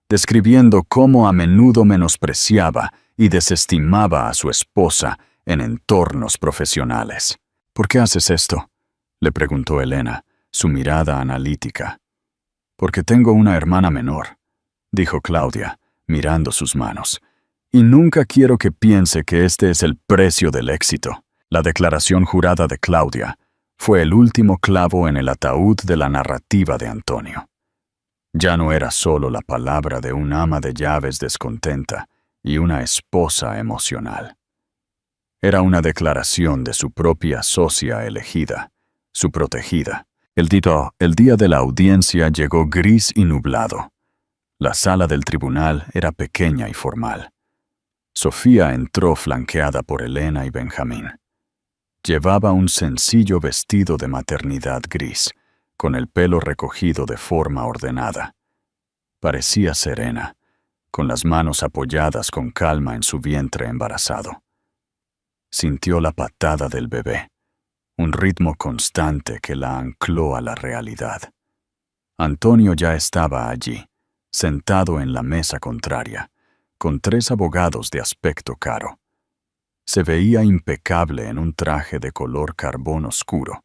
describiendo cómo a menudo menospreciaba y desestimaba a su esposa en entornos profesionales. «¿Por qué haces esto?», le preguntó Elena, su mirada analítica. «Porque tengo una hermana menor», dijo Claudia, mirando sus manos, «y nunca quiero que piense que este es el precio del éxito». La declaración jurada de Claudia fue el último clavo en el ataúd de la narrativa de Antonio. Ya no era solo la palabra de un ama de llaves descontenta y una esposa emocional. Era una declaración de su propia socia elegida, su protegida. El día de la audiencia llegó gris y nublado. La sala del tribunal era pequeña y formal. Sofía entró flanqueada por Elena y Benjamín. Llevaba un sencillo vestido de maternidad gris, con el pelo recogido de forma ordenada. Parecía serena, con las manos apoyadas con calma en su vientre embarazado. Sintió la patada del bebé, un ritmo constante que la ancló a la realidad. Antonio ya estaba allí, sentado en la mesa contraria, con 3 abogados de aspecto caro. Se veía impecable en un traje de color carbón oscuro,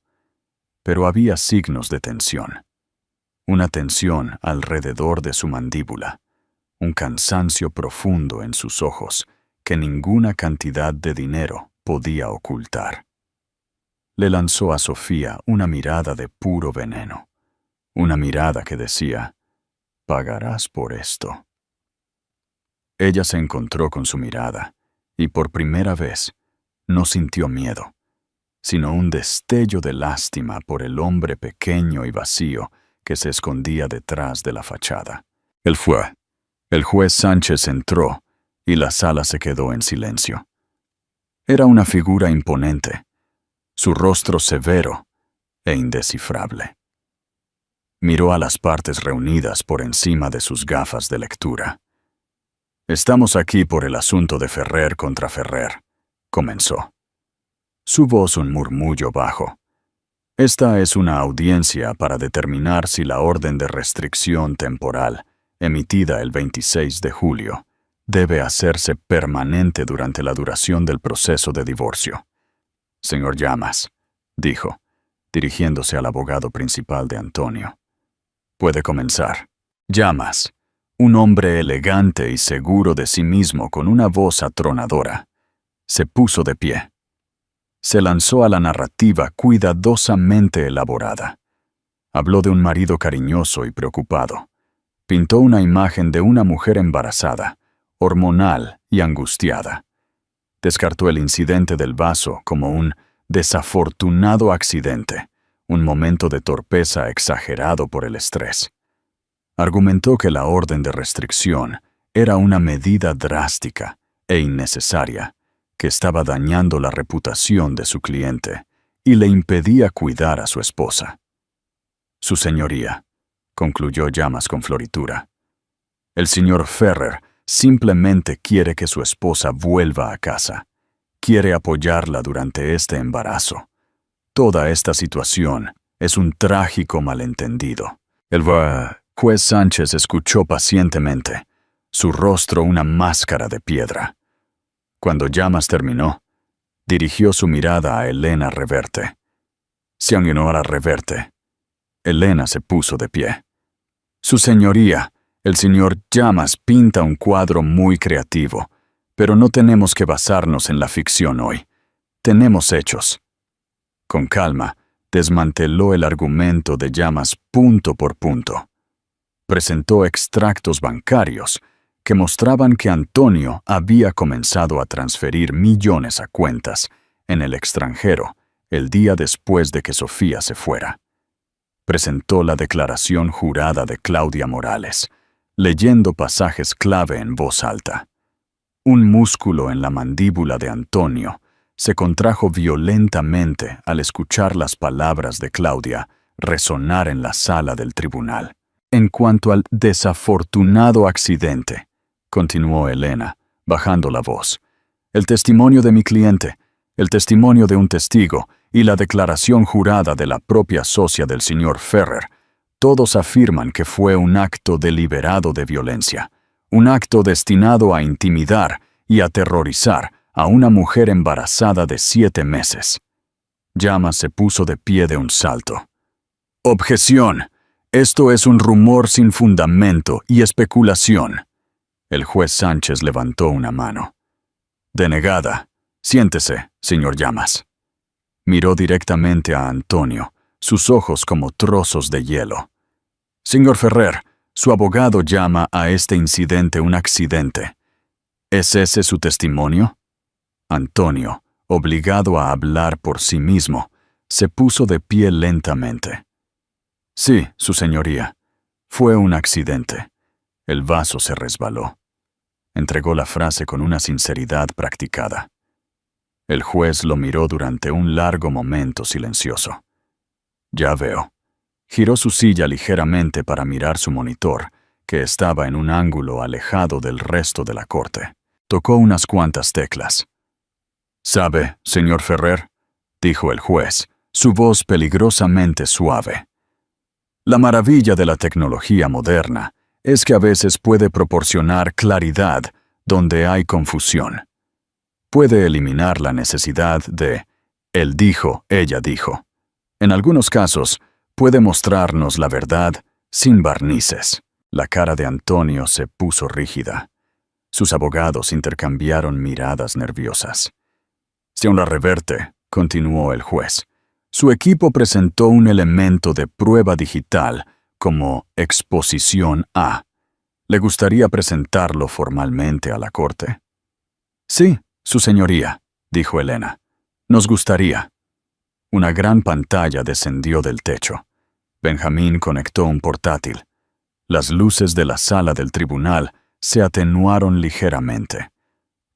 pero había signos de tensión. Una tensión alrededor de su mandíbula, un cansancio profundo en sus ojos que ninguna cantidad de dinero podía ocultar. Le lanzó a Sofía una mirada de puro veneno, una mirada que decía: «Pagarás por esto». Ella se encontró con su mirada, y por primera vez no sintió miedo, sino un destello de lástima por el hombre pequeño y vacío que se escondía detrás de la fachada. El juez Sánchez entró y la sala se quedó en silencio. Era una figura imponente, su rostro severo e indescifrable. Miró a las partes reunidas por encima de sus gafas de lectura. «Estamos aquí por el asunto de Ferrer contra Ferrer», comenzó. Su voz un murmullo bajo. «Esta es una audiencia para determinar si la orden de restricción temporal, emitida el 26 de julio, debe hacerse permanente durante la duración del proceso de divorcio». «Señor Llamas», dijo, dirigiéndose al abogado principal de Antonio. «Puede comenzar». Llamas, un hombre elegante y seguro de sí mismo con una voz atronadora, se puso de pie. Se lanzó a la narrativa cuidadosamente elaborada. Habló de un marido cariñoso y preocupado. Pintó una imagen de una mujer embarazada, hormonal y angustiada. Descartó el incidente del vaso como un desafortunado accidente, un momento de torpeza exagerado por el estrés. Argumentó que la orden de restricción era una medida drástica e innecesaria que estaba dañando la reputación de su cliente y le impedía cuidar a su esposa. «Su señoría», concluyó Llamas con floritura, «el señor Ferrer simplemente quiere que su esposa vuelva a casa. Quiere apoyarla durante este embarazo. Toda esta situación es un trágico malentendido». El juez Sánchez escuchó pacientemente, su rostro una máscara de piedra. Cuando Llamas terminó, dirigió su mirada a Elena Reverte. «Señora Reverte». Elena se puso de pie. «Su señoría, el señor Llamas pinta un cuadro muy creativo, pero no tenemos que basarnos en la ficción hoy. Tenemos hechos». Con calma, desmanteló el argumento de Llamas punto por punto. Presentó extractos bancarios que mostraban que Antonio había comenzado a transferir millones a cuentas en el extranjero el día después de que Sofía se fuera. Presentó la declaración jurada de Claudia Morales, leyendo pasajes clave en voz alta. Un músculo en la mandíbula de Antonio se contrajo violentamente al escuchar las palabras de Claudia resonar en la sala del tribunal. «En cuanto al desafortunado accidente», continuó Elena, bajando la voz, «el testimonio de mi cliente, el testimonio de un testigo y la declaración jurada de la propia socia del señor Ferrer, todos afirman que fue un acto deliberado de violencia, un acto destinado a intimidar y aterrorizar a una mujer embarazada de 7 meses. Llamas se puso de pie de un salto. «Objeción. Esto es un rumor sin fundamento y especulación». El juez Sánchez levantó una mano. «Denegada. Siéntese, señor Llamas». Miró directamente a Antonio, sus ojos como trozos de hielo. «Señor Ferrer, su abogado llama a este incidente un accidente. ¿Es ese su testimonio?» Antonio, obligado a hablar por sí mismo, se puso de pie lentamente. «Sí, su señoría. Fue un accidente. El vaso se resbaló». Entregó la frase con una sinceridad practicada. El juez lo miró durante un largo momento silencioso. «Ya veo». Giró su silla ligeramente para mirar su monitor, que estaba en un ángulo alejado del resto de la corte. Tocó unas cuantas teclas. «¿Sabe, señor Ferrer?», dijo el juez, su voz peligrosamente suave. «La maravilla de la tecnología moderna es que a veces puede proporcionar claridad donde hay confusión. Puede eliminar la necesidad de él dijo, ella dijo. En algunos casos, puede mostrarnos la verdad sin barnices». La cara de Antonio se puso rígida. Sus abogados intercambiaron miradas nerviosas. «Señora Reverte», continuó el juez, «su equipo presentó un elemento de prueba digital como exposición A. ¿Le gustaría presentarlo formalmente a la corte?» «Sí, su señoría», dijo Elena. «Nos gustaría». Una gran pantalla descendió del techo. Benjamín conectó un portátil. Las luces de la sala del tribunal se atenuaron ligeramente.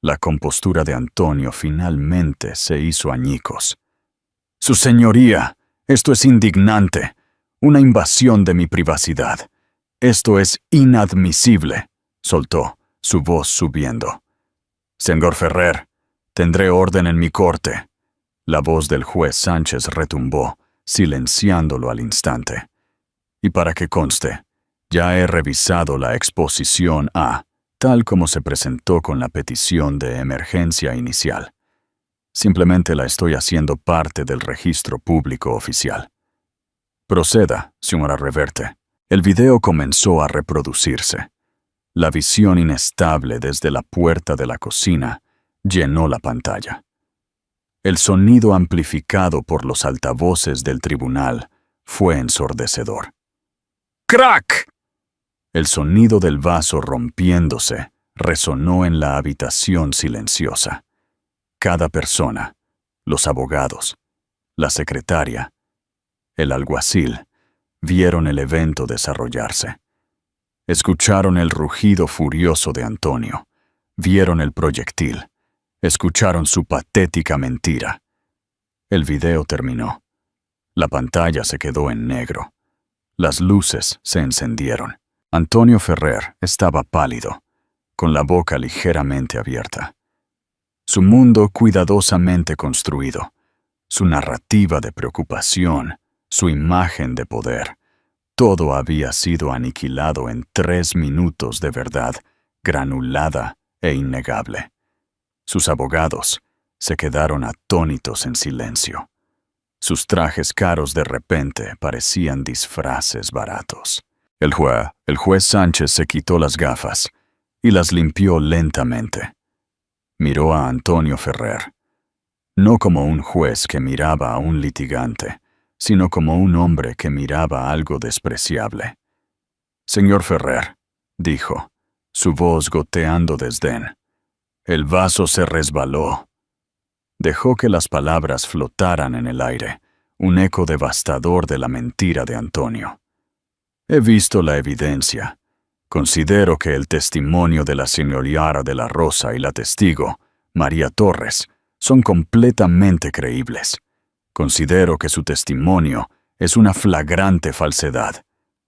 La compostura de Antonio finalmente se hizo añicos. «Su señoría, esto es indignante. Una invasión de mi privacidad. Esto es inadmisible», soltó, su voz subiendo. «Señor Ferrer, tendré orden en mi corte». La voz del juez Sánchez retumbó, silenciándolo al instante. «Y para que conste, ya he revisado la exposición A, tal como se presentó con la petición de emergencia inicial. Simplemente la estoy haciendo parte del registro público oficial». «Proceda, señora Reverte». El video comenzó a reproducirse. La visión inestable desde la puerta de la cocina llenó la pantalla. El sonido amplificado por los altavoces del tribunal fue ensordecedor. ¡Crack! El sonido del vaso rompiéndose resonó en la habitación silenciosa. Cada persona, los abogados, la secretaria, el alguacil, vieron el evento desarrollarse. Escucharon el rugido furioso de Antonio, vieron el proyectil, escucharon su patética mentira. El video terminó. La pantalla se quedó en negro. Las luces se encendieron. Antonio Ferrer estaba pálido, con la boca ligeramente abierta. Su mundo cuidadosamente construido, su narrativa de preocupación, su imagen de poder, todo había sido aniquilado en 3 minutos de verdad granulada e innegable. Sus abogados se quedaron atónitos en silencio. Sus trajes caros de repente parecían disfraces baratos. El juez Sánchez se quitó las gafas y las limpió lentamente. Miró a Antonio Ferrer, no como un juez que miraba a un litigante, sino como un hombre que miraba algo despreciable. «Señor Ferrer», dijo, su voz goteando desdén. «El vaso se resbaló». Dejó que las palabras flotaran en el aire, un eco devastador de la mentira de Antonio. «He visto la evidencia. Considero que el testimonio de la señora de la Rosa y la testigo, María Torres, son completamente creíbles. Considero que su testimonio es una flagrante falsedad,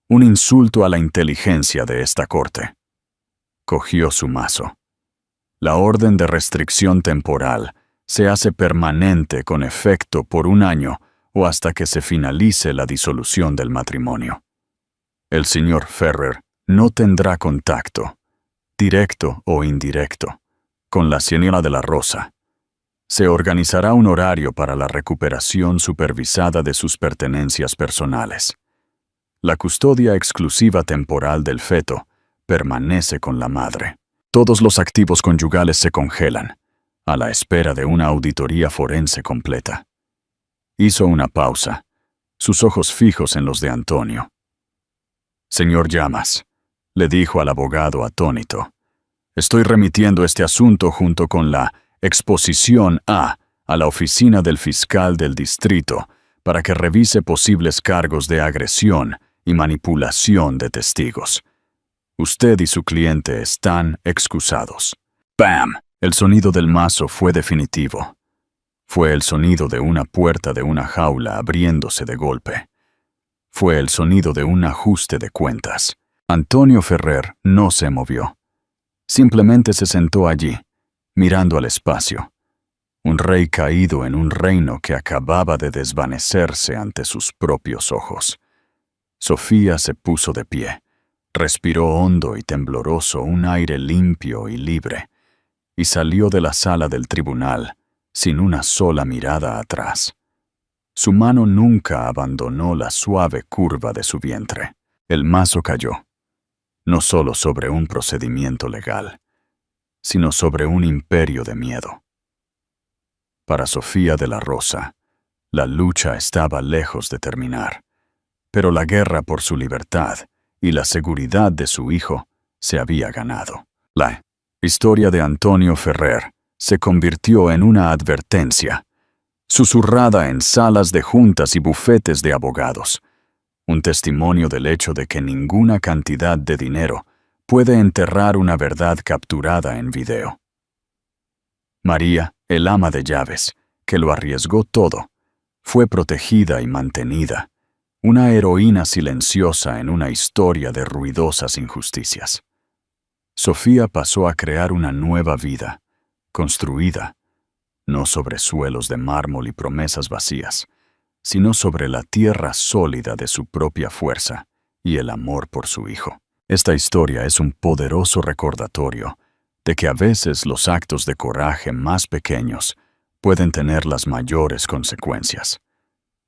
un insulto a la inteligencia de esta corte». Cogió su mazo. «La orden de restricción temporal se hace permanente con efecto por 1 año o hasta que se finalice la disolución del matrimonio. El señor Ferrer no tendrá contacto, directo o indirecto, con la señora de la Rosa. Se organizará un horario para la recuperación supervisada de sus pertenencias personales. La custodia exclusiva temporal del feto permanece con la madre. Todos los activos conyugales se congelan, a la espera de una auditoría forense completa». Hizo una pausa, sus ojos fijos en los de Antonio. «Señor Llamas», le dijo al abogado atónito, «estoy remitiendo este asunto junto con la exposición A a la oficina del fiscal del distrito para que revise posibles cargos de agresión y manipulación de testigos. Usted y su cliente están excusados». ¡Bam! El sonido del mazo fue definitivo. Fue el sonido de una puerta de una jaula abriéndose de golpe. Fue el sonido de un ajuste de cuentas. Antonio Ferrer no se movió. Simplemente se sentó allí, mirando al espacio. Un rey caído en un reino que acababa de desvanecerse ante sus propios ojos. Sofía se puso de pie. Respiró hondo y tembloroso un aire limpio y libre, y salió de la sala del tribunal sin una sola mirada atrás. Su mano nunca abandonó la suave curva de su vientre. El mazo cayó, no solo sobre un procedimiento legal, sino sobre un imperio de miedo. Para Sofía de la Rosa, la lucha estaba lejos de terminar, pero la guerra por su libertad y la seguridad de su hijo se había ganado. La historia de Antonio Ferrer se convirtió en una advertencia, susurrada en salas de juntas y bufetes de abogados. Un testimonio del hecho de que ninguna cantidad de dinero puede enterrar una verdad capturada en video. María, el ama de llaves, que lo arriesgó todo, fue protegida y mantenida, una heroína silenciosa en una historia de ruidosas injusticias. Sofía pasó a crear una nueva vida, construida, no sobre suelos de mármol y promesas vacías, sino sobre la tierra sólida de su propia fuerza y el amor por su hijo. Esta historia es un poderoso recordatorio de que a veces los actos de coraje más pequeños pueden tener las mayores consecuencias.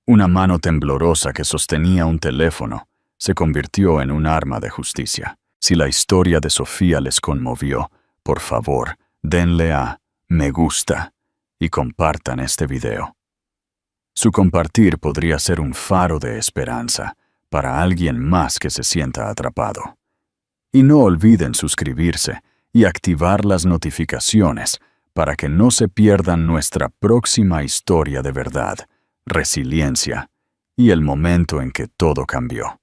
Una mano temblorosa que sostenía un teléfono se convirtió en un arma de justicia. Si la historia de Sofía les conmovió, por favor, denle a me gusta y compartan este video. Su compartir podría ser un faro de esperanza para alguien más que se sienta atrapado. Y no olviden suscribirse y activar las notificaciones para que no se pierdan nuestra próxima historia de verdad, resiliencia y el momento en que todo cambió.